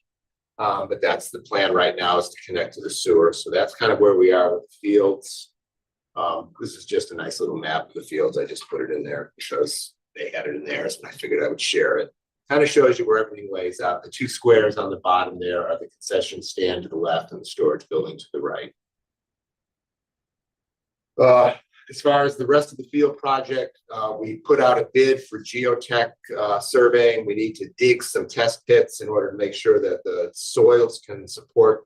But that's the plan right now, is to connect to the sewer. So that's kind of where we are with the fields. This is just a nice little map of the fields. I just put it in there because they had it in theirs, and I figured I would share it. Kind of shows you where everything lays out. The two squares on the bottom there are the concession stand to the left and the storage building to the right. As far as the rest of the field project, we put out a bid for geotech surveying. We need to dig some test pits in order to make sure that the soils can support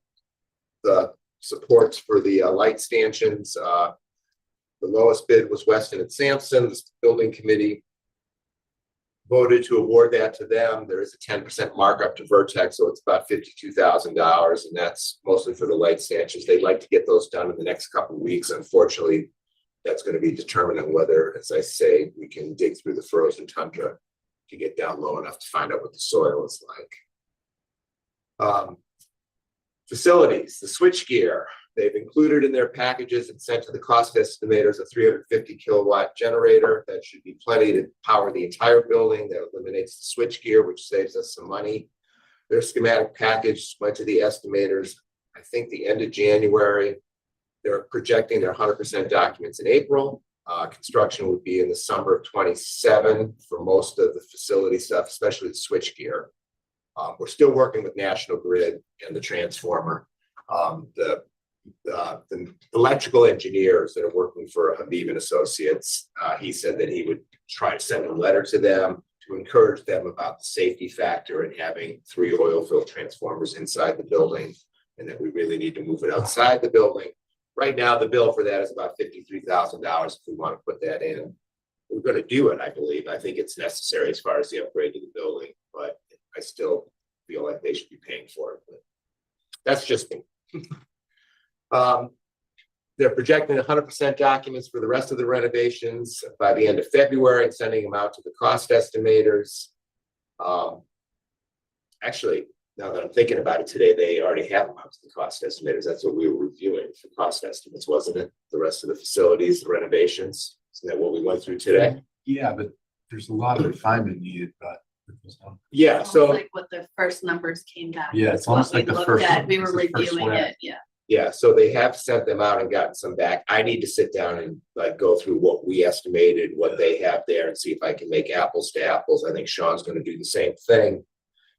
the supports for the light stanchions. The lowest bid was Weston and Sampson. The building committee voted to award that to them. There is a 10% markup to Vertex, so it's about $52,000, and that's mostly for the light stanchions. They'd like to get those done in the next couple of weeks. Unfortunately, that's going to be determined on whether, as I say, we can dig through the frozen tundra to get down low enough to find out what the soil is like. Facilities, the switchgear, they've included in their packages and sent to the cost estimators a 350 kilowatt generator. That should be plenty to power the entire building. That eliminates the switchgear, which saves us some money. Their schematic package went to the estimators, I think, the end of January. They're projecting their 100% documents in April. Construction would be in the summer of 27 for most of the facility stuff, especially the switchgear. We're still working with National Grid and the transformer. The electrical engineers that are working for Habib and Associates, he said that he would try to send a letter to them to encourage them about the safety factor in having 3 oil-filled transformers inside the building, and that we really need to move it outside the building. Right now, the bill for that is about $53,000 if we want to put that in. We're going to do it, I believe. I think it's necessary as far as the upgrade to the building, but I still feel like they should be paying for it. But that's just me. They're projecting 100% documents for the rest of the renovations by the end of February and sending them out to the cost estimators. Actually, now that I'm thinking about it today, they already have them out to the cost estimators. That's what we were reviewing for cost estimates, wasn't it? The rest of the facilities, the renovations. Isn't that what we went through today? Yeah, but there's a lot of refinement needed, but. Yeah, Almost so like what the first numbers came back. Yeah, is it's almost what like we the looked first at. one. We were It's the first reviewing one. it, yeah. yeah, so they have sent them out and gotten some back. I need to sit down and like go through what we estimated, what they have there, and see if I can make apples to apples. I think Sean's going to do the same thing.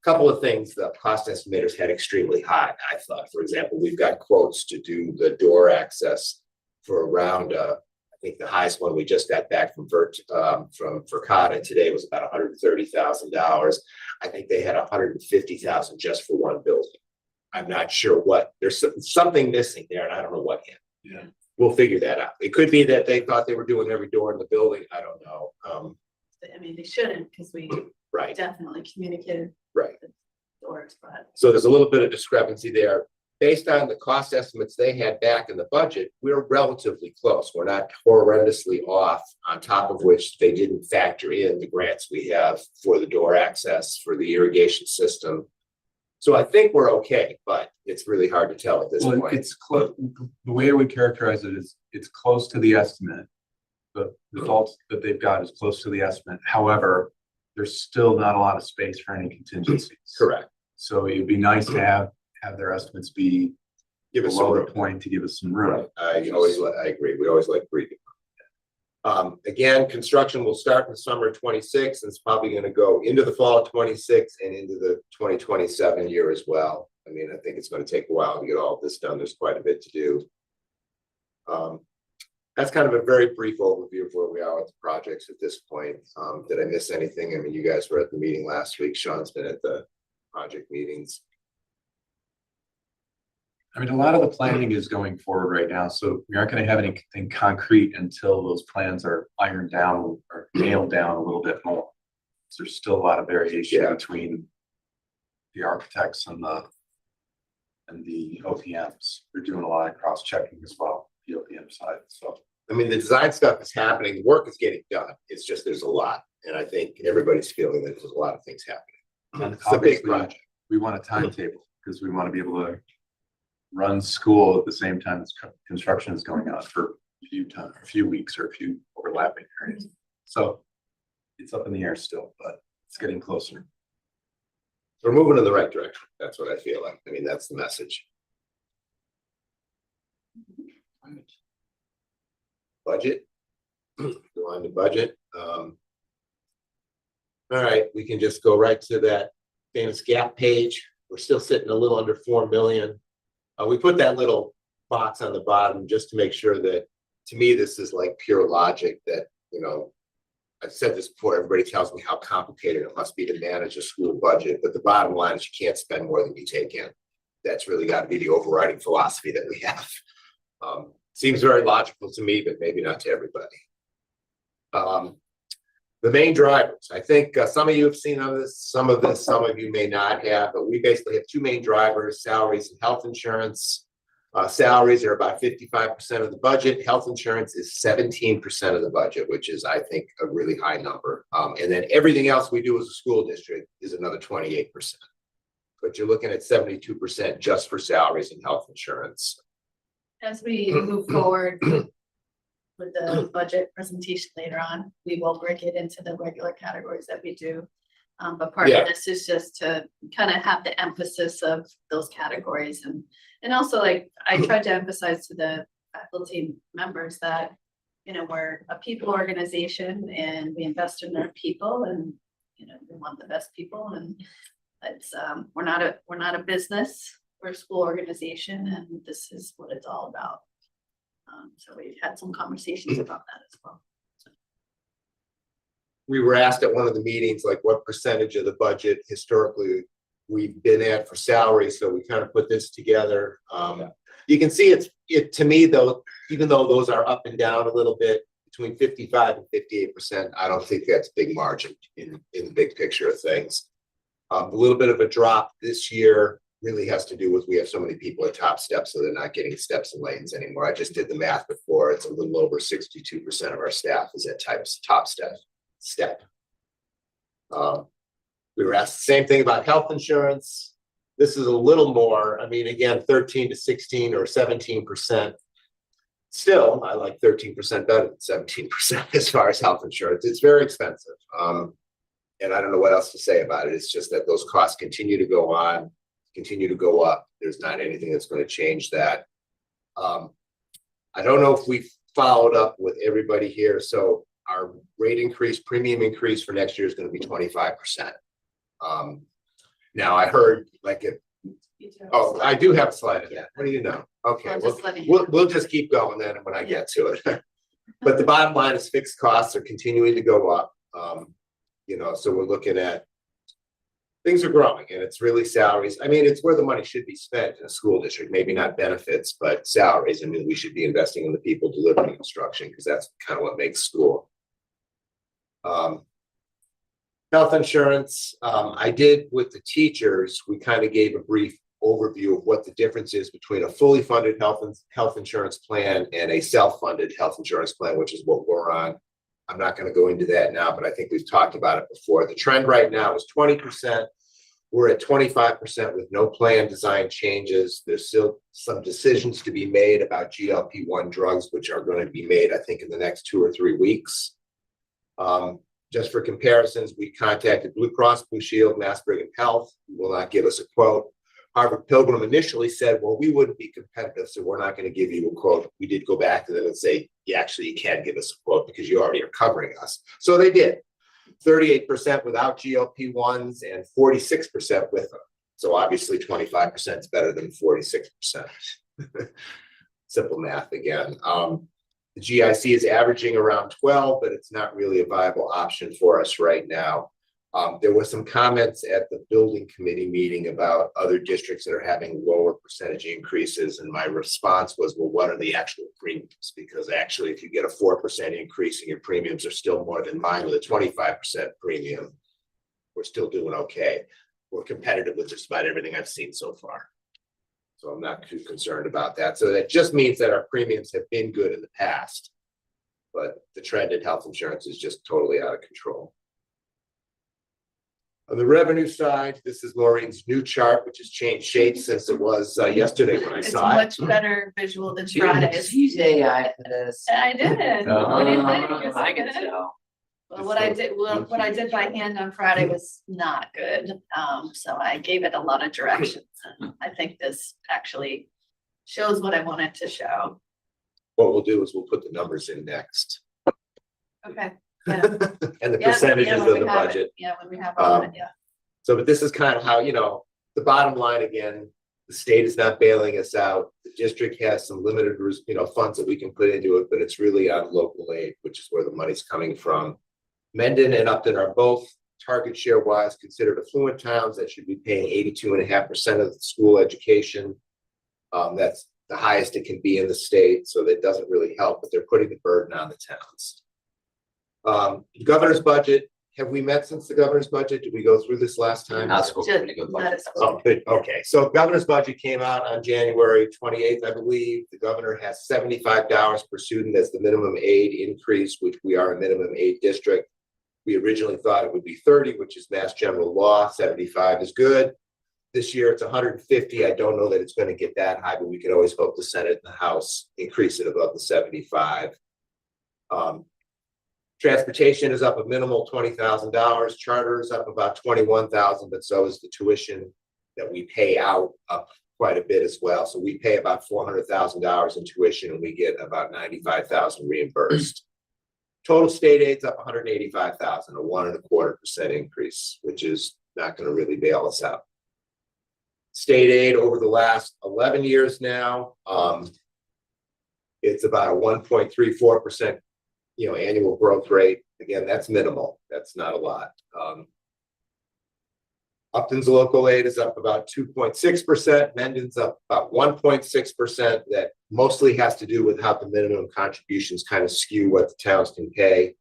Couple of things the cost estimators had extremely high. I thought, for example, we've got quotes to do the door access for around, I think the highest one we just got back from Verkada today was about $130,000. I think they had $150,000 just for one building. I'm not sure what, there's something missing there, and I don't know what yet. Yeah. We'll figure that out. It could be that they thought they were doing every door in the building. I don't know. I mean, they shouldn't, because we Right. definitely communicated Right. the doors, but. So there's a little bit of discrepancy there. Based on the cost estimates they had back in the budget, we're relatively close. We're not horrendously off, on top of which they didn't factor in the grants we have for the door access, for the irrigation system. So I think we're okay, but it's really hard to tell at this Well, point. it's close. The way I would characterize it is it's close to the estimate. The results that they've got is close to the estimate. However, there's still not a lot of space for any contingencies. Correct. So it'd be nice to have their estimates be Give us some below room. the point to give us some room. Right. I agree. We always like breathing. Again, construction will start in the summer of 26, and it's probably going to go into the fall of 26 and into the 2027 year as well. I mean, I think it's going to take a while to get all of this done. There's quite a bit to do. That's kind of a very brief overview of where we are with the projects at this point. Did I miss anything? I mean, you guys were at the meeting last week. Sean's been at the project meetings. I mean, a lot of the planning is going forward right now, so we aren't gonna have anything concrete until those plans are ironed down or nailed down a little bit more. So there's still a lot of variation Yeah. between the architects and the OPMs. They're doing a lot of cross-checking as well, the OPM side, so. I mean, the design stuff is happening, the work is getting done, it's just, there's a lot, and I think everybody's feeling that there's a lot of things happening. And It's a big obviously, project. we want a timetable, because we want to be able to run school at the same time as construction is going on for a few weeks or a few overlapping periods. So it's up in the air still, but it's getting closer. We're moving in the right direction, that's what I feel like, I mean, that's the message. Budget. Go on to budget. All right, we can just go right to that famous gap page. We're still sitting a little under 4 million. We put that little box on the bottom just to make sure that, to me, this is like pure logic that, you know, I've said this before, everybody tells me how complicated it must be to manage a school budget, but the bottom line is you can't spend more than you take in. That's really got to be the overriding philosophy that we have. Seems very logical to me, but maybe not to everybody. The main drivers, I think some of you have seen on this, some of you may not have, but we basically have two main drivers: salaries and health insurance. Salaries are about 55% of the budget. Health insurance is 17% of the budget, which is, I think, a really high number. And then everything else we do as a school district is another 28%. But you're looking at 72% just for salaries and health insurance. As we move forward with the budget presentation later on, we will break it into the regular categories that we do. But part Yeah. of this is just to kind of have the emphasis of those categories, and also, like, I tried to emphasize to the faculty members that, you know, we're a people organization and we invest in our people, and, you know, we want the best people, and it's we're not a business, we're a school organization, and this is what it's all about. So we had some conversations about that as well. We were asked at one of the meetings, like, what percentage of the budget historically we've been at for salary, so we kind of put this together. You can see it to me, though, even though those are up and down a little bit, between 55 and 58%, I don't think that's a big margin in the big picture of things. A little bit of a drop this year really has to do with, we have so many people at top step, so they're not getting steps and lanes anymore. I just did the math before. It's a little over 62% of our staff is at top step. We were asked the same thing about health insurance. This is a little more, I mean, again, 13 to 16 or 17%. Still, I like 13% better than 17% as far as health insurance. It's very expensive. And I don't know what else to say about it. It's just that those costs continue to go on, continue to go up. There's not anything that's going to change that. I don't know if we followed up with everybody here. So our rate increase, premium increase for next year is going to be 25%. Now I heard like it. Oh, I do have a slide of that. What do you know? Okay, we'll just keep going then when I get to it. But the bottom line is fixed costs are continuing to go up. You know, so we're looking at things are growing, and it's really salaries. I mean, it's where the money should be spent in a school district, maybe not benefits, but salaries. I mean, we should be investing in the people delivering instruction, because that's kind of what makes school. Health insurance, I did with the teachers, we kind of gave a brief overview of what the difference is between a fully funded health insurance plan and a self-funded health insurance plan, which is what we're on. I'm not going to go into that now, but I think we've talked about it before. The trend right now is 20%. We're at 25% with no plan design changes. There's still some decisions to be made about GLP-1 drugs, which are going to be made, I think, in the next 2 or 3 weeks. Just for comparisons, we contacted Blue Cross Blue Shield, Mass Brigham Health, who will not give us a quote. Harvard Pilgrim initially said, well, we wouldn't be competitive, so we're not going to give you a quote. We did go back to them and say, yeah, actually, you can give us a quote because you already are covering us. So they did. 38% without GLP-1s and 46% with them. So obviously 25% is better than 46%. Simple math again. The GIC is averaging around 12, but it's not really a viable option for us right now. There were some comments at the building committee meeting about other districts that are having lower percentage increases, and my response was, well, what are the actual premiums? Because actually, if you get a 4% increase and your premiums are still more than mine with a 25% premium, we're still doing okay. We're competitive with just about everything I've seen so far. So I'm not too concerned about that. So that just means that our premiums have been good in the past, but the trend in health insurance is just totally out of control. On the revenue side, this is Maureen's new chart, which has changed shapes since it was yesterday when I It's saw it. much better visual than Friday's. Use AI for this. I did. What do you think? Is I it can good? tell. Well, what I did by hand on Friday was not good. So I gave it a lot of directions. And I think this actually shows what I wanted to show. What we'll do is we'll put the numbers in next. Okay. Yeah. And the Yeah, percentages yeah, of when the we have it. budget. Yeah, when we have all of it, yeah. So, but this is kind of how, you know, the bottom line again, the state is not bailing us out. The district has some limited, funds that we can put into it, but it's really on local aid, which is where the money's coming from. Mendon and Upton are both target share wise considered affluent towns that should be paying 82.5% of the school education. That's the highest it can be in the state, so that doesn't really help, but they're putting the burden on the towns. Governor's budget, have we met since the governor's budget? Did we go through this last time? Not school Just- committee, good not budget. a school. Oh, good, okay, so governor's budget came out on January 28th, I believe. The governor has $75 per student as the minimum aid increase, which we are a minimum aid district. We originally thought it would be 30, which is mass general law. 75 is good. This year it's 150. I don't know that it's going to get that high, but we can always hope the Senate and the House increase it above the 75. Transportation is up a minimal $20,000. Charter is up about $21,000, but so is the tuition that we pay out up quite a bit as well. So we pay about $400,000 in tuition and we get about $95,000 reimbursed. Total state aid's up 185,000, a 1.25% increase, which is not going to really bail us out. State aid over the last 11 years now, it's about a 1.34%, annual growth rate. Again, that's minimal. That's not a lot. Upton's local aid is up about 2.6%. Mendon's up about 1.6%. That mostly has to do with how the minimum contributions kind of skew what the towns can pay.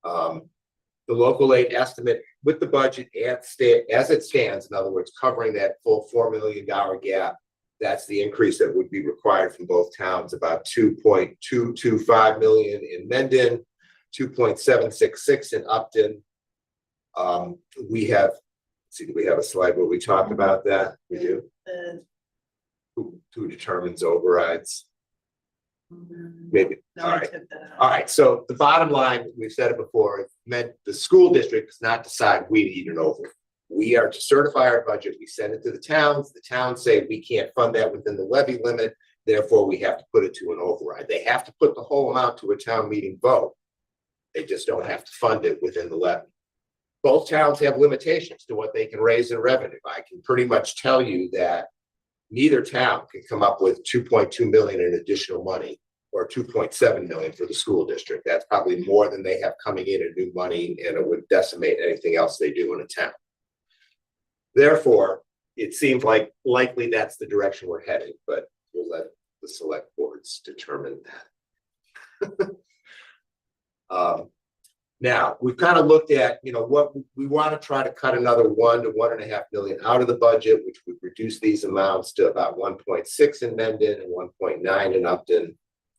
The local aid estimate with the budget as it stands, in other words, covering that full $4 million gap, that's the increase that would be required from both towns, about 2.225 million in Mendon, 2.766 in Upton. Do we have a slide where we talk about that? We do. Who determines overrides? Maybe. No, All I right. took that out. All right. So the bottom line, we've said it before, meant the school district does not decide we need an override. We are to certify our budget. We send it to the towns. The towns say we can't fund that within the levy limit. Therefore, we have to put it to an override. They have to put the whole amount to a town meeting vote. They just don't have to fund it within the levy. Both towns have limitations to what they can raise in revenue. I can pretty much tell you that neither town can come up with 2.2 million in additional money or 2.7 million for the school district. That's probably more than they have coming in new money, and it would decimate anything else they do in a town. Therefore, it seems like likely that's the direction we're heading, but we'll let the select boards determine that. Now, we've kind of looked at, what we want to try to cut another 1 to 1.5 million out of the budget, which would reduce these amounts to about 1.6 in Mendon and 1.9 in Upton.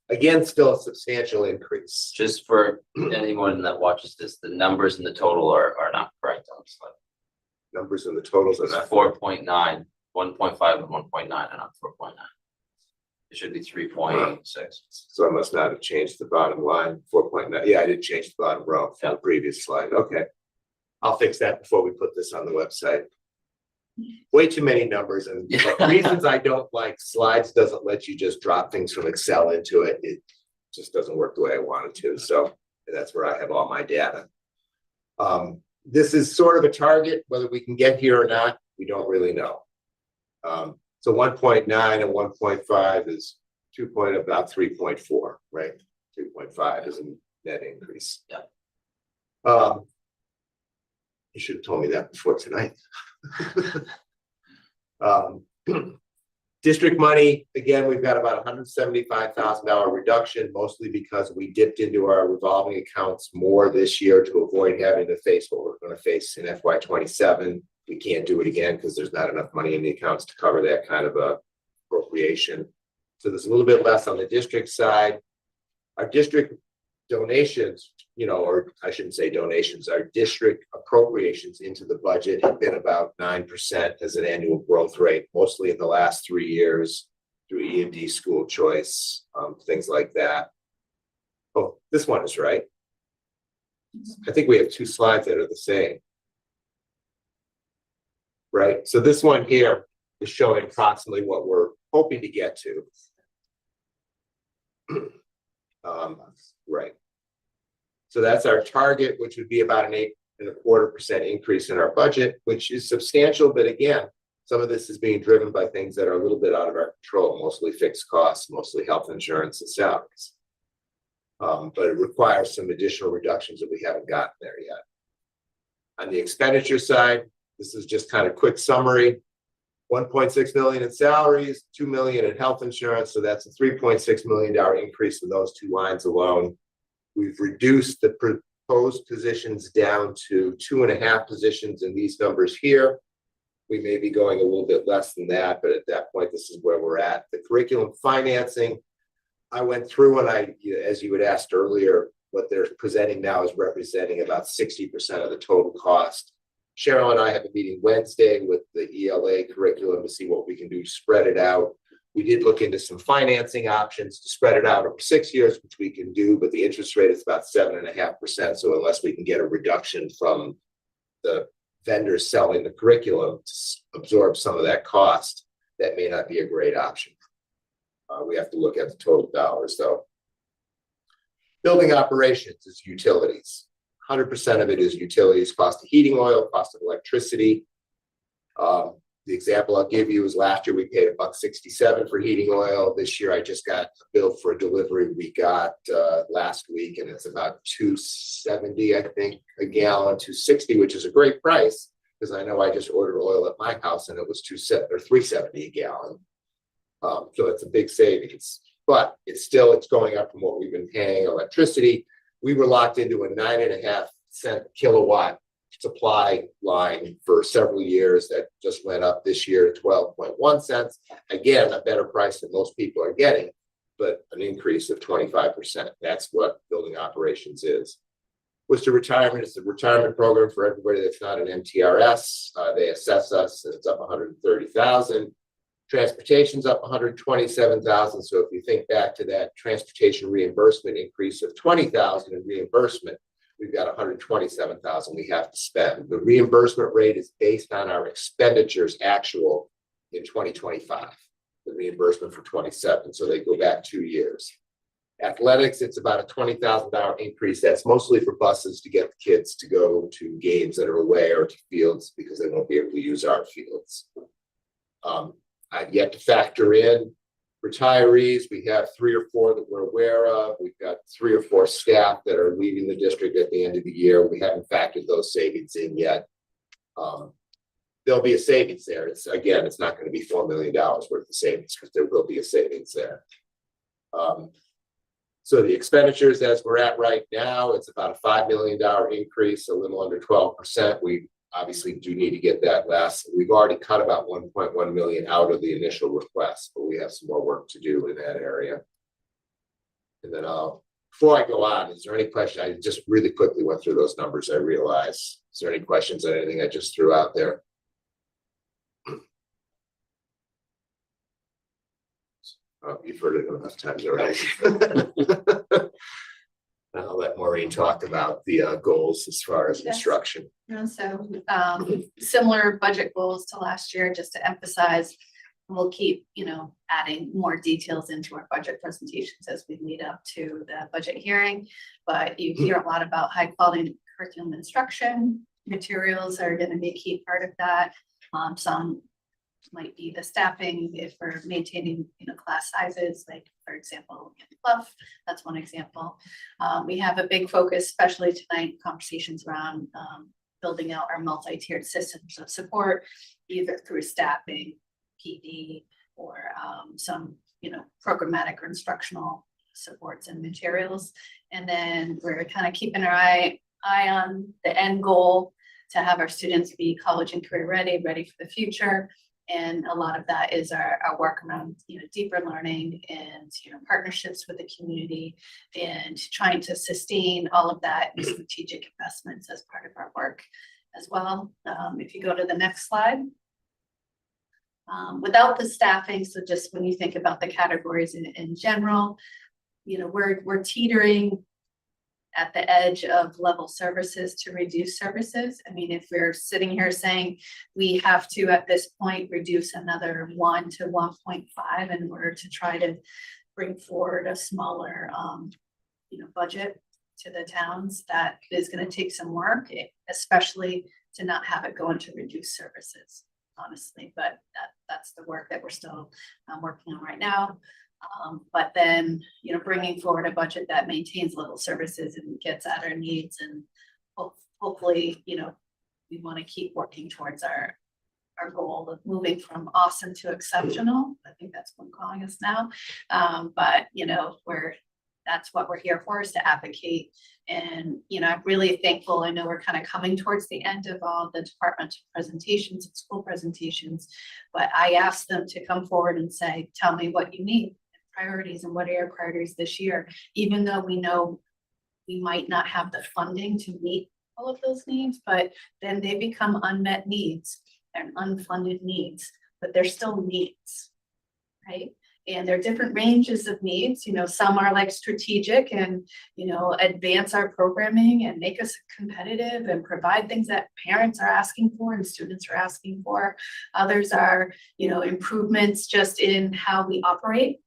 Again, still a substantial increase. Just for anyone that watches this, the numbers in the total are not correct on the slide. Numbers and the totals are It's not. 4.9, 1.5 and 1.9 and not 4.9. It should be 3.6. So I must not have changed the bottom line, 4.9. Yeah, I did change the bottom row from the previous slide. Okay. I'll fix that before we put this on the website. Way too many numbers, and reasons I don't like slides doesn't let you just drop things from Excel into it. It just doesn't work the way I want it to. So that's where I have all my data. This is sort of a target. Whether we can get here or not, we don't really know. So 1.9 and 1.5 is about 3.4, right? 3.5 is a net increase. Yeah. You should have told me that before tonight. Um, District money, again, we've got about $175,000 reduction, mostly because we dipped into our revolving accounts more this year to avoid having to face what we're going to face in FY27. We can't do it again because there's not enough money in the accounts to cover that kind of a appropriation. So there's a little bit less on the district side. Our district donations, or I shouldn't say donations, our district appropriations into the budget have been about 9% as an annual growth rate, mostly in the last 3 years through E&D school choice, things like that. Oh, this one is right. I think we have 2 slides that are the same. Right, so this one here is showing approximately what we're hoping to get to. Right. So that's our target, which would be about an 8.25% increase in our budget, which is substantial. But again, some of this is being driven by things that are a little bit out of our control, mostly fixed costs, mostly health insurance and salaries. But it requires some additional reductions that we haven't gotten there yet. On the expenditure side, this is just kind of quick summary. 1.6 million in salaries, 2 million in health insurance. So that's a $3.6 million increase in those 2 lines alone. We've reduced the proposed positions down to 2.5 positions in these numbers here. We may be going a little bit less than that, but at that point, this is where we're at. The curriculum financing, I went through and as you had asked earlier, what they're presenting now is representing about 60% of the total cost. Cheryl and I have a meeting Wednesday with the ELA curriculum to see what we can do to spread it out. We did look into some financing options to spread it out over 6 years, which we can do, but the interest rate is about 7.5%. So unless we can get a reduction from the vendors selling the curriculum to absorb some of that cost, that may not be a great option. We have to look at the total dollars though. Building operations is utilities. 100% of it is utilities, cost of heating oil, cost of electricity. The example I'll give you is last year we paid $1.67 for heating oil. This year I just got a bill for a delivery we got last week, and it's about $2.70, I think, a gallon, $2.60, which is a great price because I know I just ordered oil at my house and it was $3.70 a gallon. So it's a big savings, but it's going up from what we've been paying electricity. We were locked into a 9.5 cent kilowatt supply line for several years that just went up this year to 12.1 cents. Again, a better price than most people are getting, but an increase of 25%. That's what building operations is. Worcester Retirement is the retirement program for everybody that's not an MTRS. They assess us and it's up 130,000. Transportation's up 127,000. So if you think back to that transportation reimbursement increase of 20,000 in reimbursement, we've got 127,000 we have to spend. The reimbursement rate is based on our expenditures actual in 2025, the reimbursement for 27. So they go back 2 years. Athletics, it's about a $20,000 increase. That's mostly for buses to get the kids to go to games that are away or to fields because they won't be able to use our fields. I've yet to factor in retirees. We have 3 or 4 that we're aware of. We've got 3 or 4 staff that are leaving the district at the end of the year. We haven't factored those savings in yet. There'll be a savings there. It's not going to be $4 million worth of savings because there will be a savings there. So the expenditures as we're at right now, it's about a $5 million increase, a little under 12%. We obviously do need to get that less. We've already cut about 1.1 million out of the initial request, but we have some more work to do in that area. And then before I go on, is there any question? I just really quickly went through those numbers, I realize. Is there any questions on anything I just threw out there? Oh, you've heard it enough times already. I'll let Maureen talk about the goals as far as Yes. instruction. And so similar budget goals to last year, just to emphasize, we'll keep, adding more details into our budget presentations as we lead up to the budget hearing. But you hear a lot about high quality curriculum instruction. Materials are going to be a key part of that. Some might be the staffing if we're maintaining, class sizes, like for example, in Fluff, that's one example. We have a big focus, especially tonight, conversations around building out our multi-tiered systems of support, either through staffing, PD, or some, programmatic or instructional supports and materials. And then we're kind of keeping our eye on the end goal to have our students be college and career ready for the future. And a lot of that is our work around, deeper learning and, partnerships with the community and trying to sustain all of that in strategic investments as part of our work as well. If you go to the next slide. Without the staffing, so just when you think about the categories in general, we're teetering at the edge of level services to reduce services. I mean, if we're sitting here saying we have to, at this point, reduce another 1 to 1.5 in order to try to bring forward a smaller, budget to the towns, that is going to take some work, especially to not have it go into reduced services, honestly. But that's the work that we're still working on right now. But then, bringing forward a budget that maintains level services and gets at our needs, and hopefully, we want to keep working towards our goal of moving from awesome to exceptional. I think that's what I'm calling us now. But, that's what we're here for, is to advocate. And, I'm really thankful. I know we're kind of coming towards the end of all the departmental presentations and school presentations, but I asked them to come forward and say, tell me what you need, priorities, and what are your priorities this year, even though we know we might not have the funding to meet all of those needs, but then they become unmet needs and unfunded needs, but they're still needs, right? And there are different ranges of needs. Some are like strategic and, advance our programming and make us competitive and provide things that parents are asking for and students are asking for. Others are, improvements just in how we operate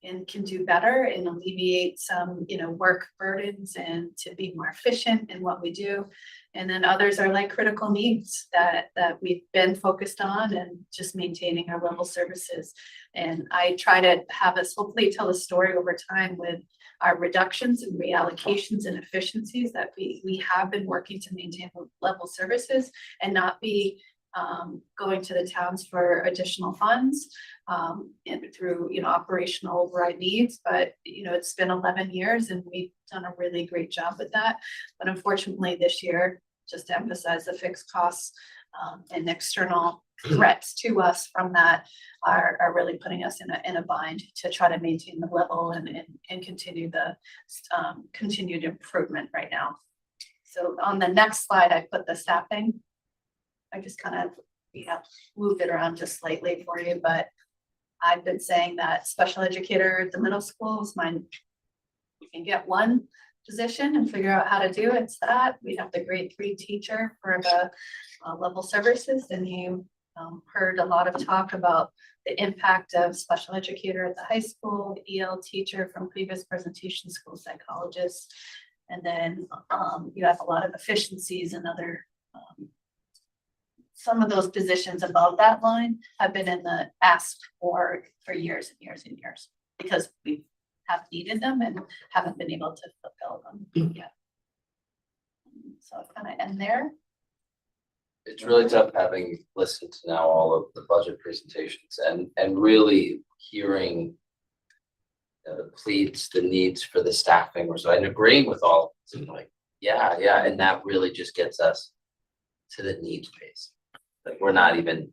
and can do better and alleviate some, work burdens and to be more efficient in what we do. And then others are like critical needs that we've been focused on, and just maintaining our level services. And I try to have us hopefully tell a story over time with our reductions and reallocations and efficiencies that we have been working to maintain level services and not be going to the towns for additional funds and through, operational override needs. But, it's been 11 years and we've done a really great job with that. But unfortunately this year, just to emphasize, the fixed costs and external threats to us from that are really putting us in a bind to try to maintain the level and continue the continued improvement right now. So on the next slide, I put the staffing. I just kind of, moved it around just slightly for you, but I've been saying that special educator at the middle schools, we can get one position and figure out how to do it. It's that we have the grade 3 teacher for the level services, and you heard a lot of talk about the impact of special educator at the high school, EL teacher from previous presentation, school psychologist, and then you have a lot of efficiencies and other some of those positions above that line have been in the ask for years and years and years, because we have needed them and haven't been able to fulfill them yet. So I'll kind of end there. It's really tough having listened to now all of the budget presentations and really hearing the pleads, the needs for the staffing, or so, and agreeing with all of this, and like, yeah, and that really just gets us to the needs base. Like, we're not even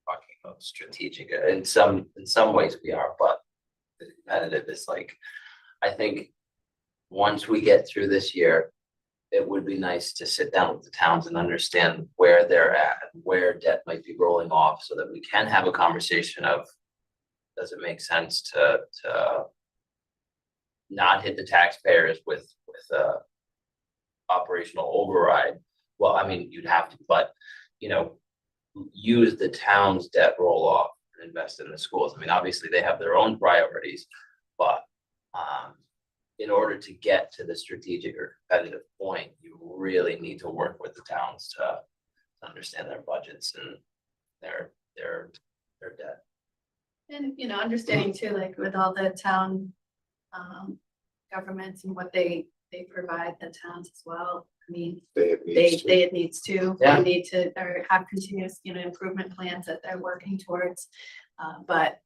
talking about strategic. In some ways we are, but the competitive is like, I think once we get through this year, it would be nice to sit down with the towns and understand where they're at and where debt might be rolling off, so that we can have a conversation of, does it make sense to not hit the taxpayers with operational override? Well, I mean, you'd have to, but use the town's debt roll off and invest in the schools. I mean, obviously they have their own priorities, but in order to get to the strategic or competitive point, you really need to work with the towns to understand their budgets and their debt. And, understanding too, like with all the town governments and what they they provide the towns as well. I mean, They have they, needs to. they needs to, Yeah. they need to, or have continuous, improvement plans that they're working towards. But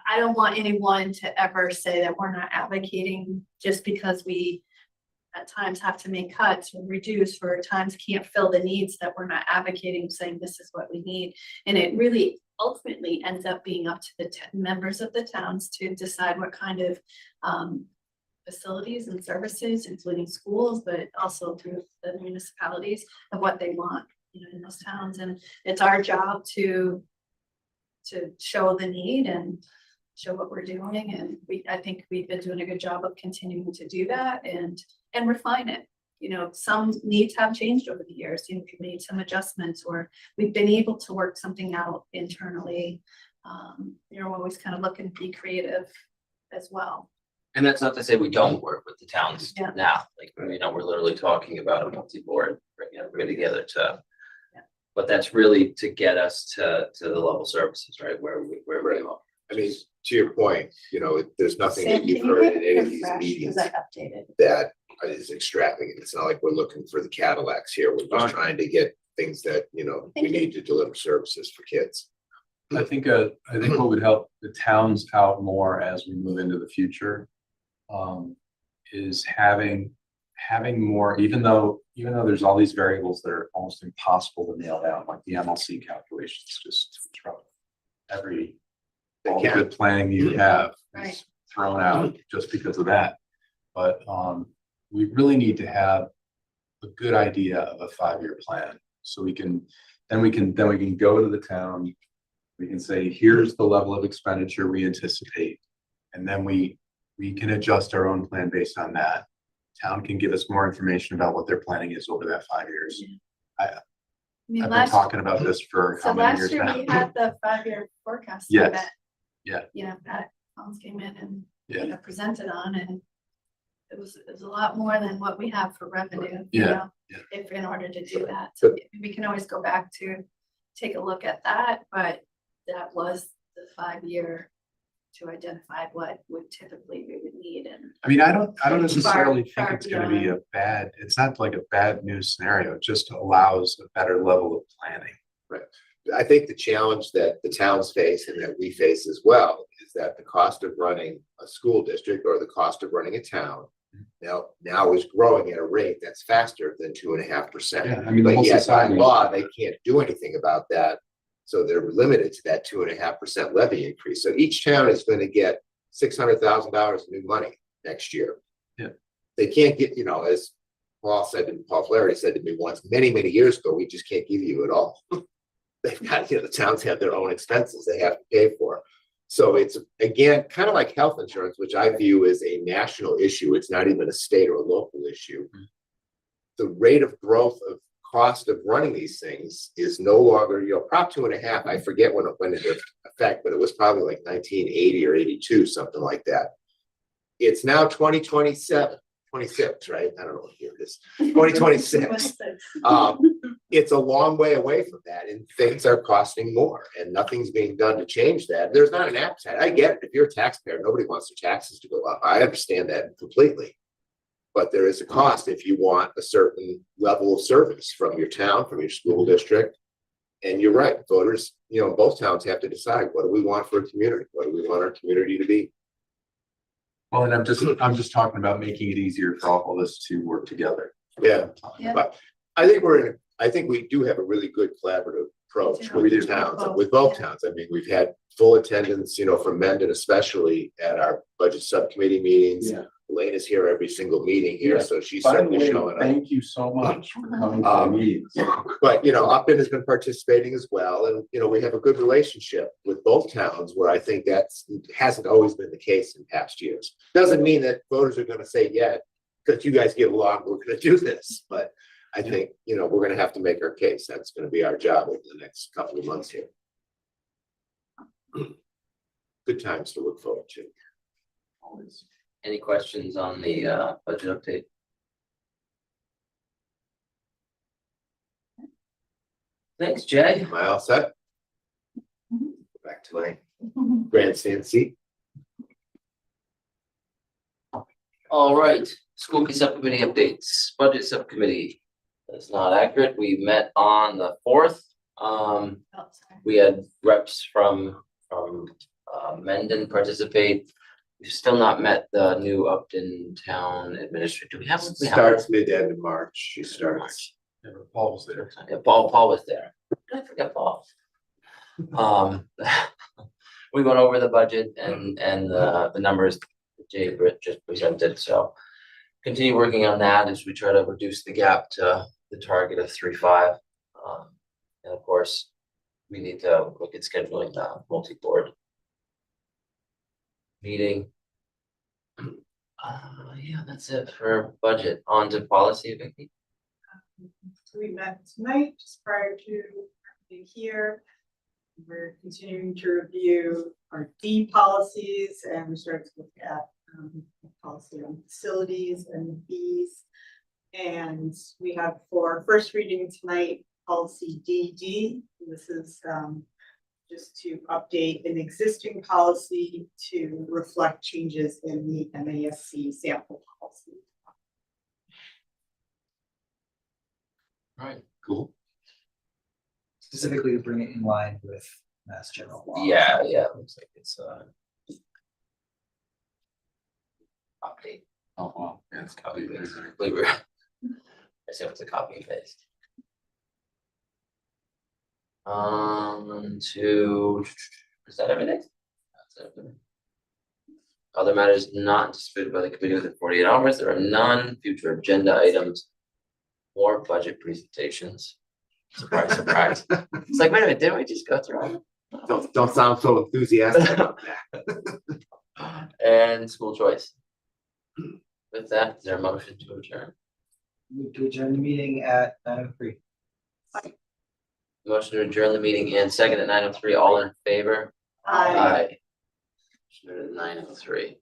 I don't want anyone to ever say that we're not advocating just because we at times have to make cuts or reduce, or at times can't fill the needs, that we're not advocating, saying this is what we need. And it really ultimately ends up being up to the members of the towns to decide what kind of facilities and services, including schools, but also through the municipalities, of what they want, in those towns. And it's our job to show the need and show what we're doing. And I think we've been doing a good job of continuing to do that and refine it. Some needs have changed over the years. We've made some adjustments, or we've been able to work something out internally. We're always kind of looking to be creative as well. And that's not to say we don't work with the towns Yeah. now, like, we're literally talking about a multi-board, bringing everybody together to. Yeah. But that's really to get us to the level services, right, where we are. I mean, to your point, there's nothing that Sam, you've can you heard make in it any of these refresh? meetings Was I updated? that is extravagant. It's not like we're looking for the Cadillacs here. We're Fine. just trying to get things that, we Thank you. need to deliver services for kids. I think what would help the towns out more as we move into the future is having more, even though there's all these variables that are almost impossible to nail down, like the MLC calculations, just all the good planning you have Right. is thrown out just because of that. But we really need to have a good idea of a 5-year plan, so we can go to the town. We can say, here's the level of expenditure we anticipate, and then we can adjust our own plan based on that. Town can give us more information about what their planning is over that 5 years. I've been talking about this for So how many last years year now? we had the 5-year forecast. Yes. that, Yeah. Pat Collins came in and Yeah. presented on, and it was a lot more than what we have for revenue. Yeah, yeah. If in order to do that, so we can always go back to take a look at that, but that was the 5-year to identify what would typically we would need. And I mean, I don't necessarily Far think it's gonna be it's not like a bad news scenario. It just allows a better level of planning. I think the challenge that the towns face and that we face as well is that the cost of running a school district or the cost of running a town now is growing at a rate that's faster than 2.5%. Yeah, I mean, the But whole yet by society. law, they can't do anything about that. So they're limited to that 2.5% levy increase. So each town is going to get $600,000 new money next year. Yeah. They can't get, as Paul Flaherty said to me once, many, many years ago, we just can't give you it all. They've got, the towns have their own expenses they have to pay for. So it's, again, kind of like health insurance, which I view as a national issue. It's not even a state or a local issue. The rate of growth of cost of running these things is no longer, Prop 2.5, I forget when it went into effect, but it was probably like 1980 or 82, something like that. It's now 2027, 26, right? I don't know what year it is. 2026. It's a long way away from that, and things are costing more, and nothing's being done to change that. There's not an appetite. I get it. If you're a taxpayer, nobody wants their taxes to go up. I understand that completely. But there is a cost if you want a certain level of service from your town, from your school district. And you're right, voters, both towns have to decide, what do we want for a community? What do we want our community to be? Well, and I'm just talking about making it easier for all of us to work together. Yeah. Yeah. But I think we do have a really good collaborative approach with the towns, with both towns. I mean, we've had full attendance, from Mendon, especially at our budget subcommittee meetings. Yeah. Elaine is here every single meeting here, so she's By the certainly way, showing up. thank you so much for coming to the meetings. But, Upton has been participating as well, and, we have a good relationship with both towns, where I think hasn't always been the case in past years. Doesn't mean that voters are gonna say, yeah, because you guys get along, we're gonna do this, but I think, we're gonna have to make our case. That's gonna be our job over the next couple of months here. Good times to look forward to. Always. Any questions on the budget update? Thanks, Jay. Am I all set? Back to my grandstand seat. All right, school subcommittee updates, budget subcommittee. That's not accurate. We met on the fourth. Oh, sorry. We had reps from Mendon participate. We've still not met the new Upton town administrator. Do we have? we have- Starts mid to end of March, she starts. Paul was there. Yeah, Paul was there. I forget Paul. We went over the budget and the numbers that Jay Britt just presented, so. Continue working on that as we try to reduce the gap to the target of 3.5. And of course, we need to look at scheduling the multi-board meeting. Yeah, that's it for budget. On to policy, Vicky. So we met tonight, just prior to being here. We're continuing to review our D policies and we started to look at policy on facilities and fees. And we have for first reading tonight, policy DD. This is just to update an existing policy to reflect changes in the MASC sample policy. All right, cool. Specifically to bring it in line with Mass General Law. Yeah, looks like it's update. Oh, well, yeah, it's copy paste. I see it's a copy and paste. Is that everything? That's everything. Other matters not anticipated by the committee within 48 hours. There are none. Future agenda items. More budget presentations. Surprise, surprise. It's like, wait a minute, didn't we just go through it? Don't sound so enthusiastic. And school choice. With that, is there a motion to adjourn? Move to adjourn the meeting at 9:03. Motion to adjourn the meeting and second at 9:03. All in favor? Aye. Motion at 9:03.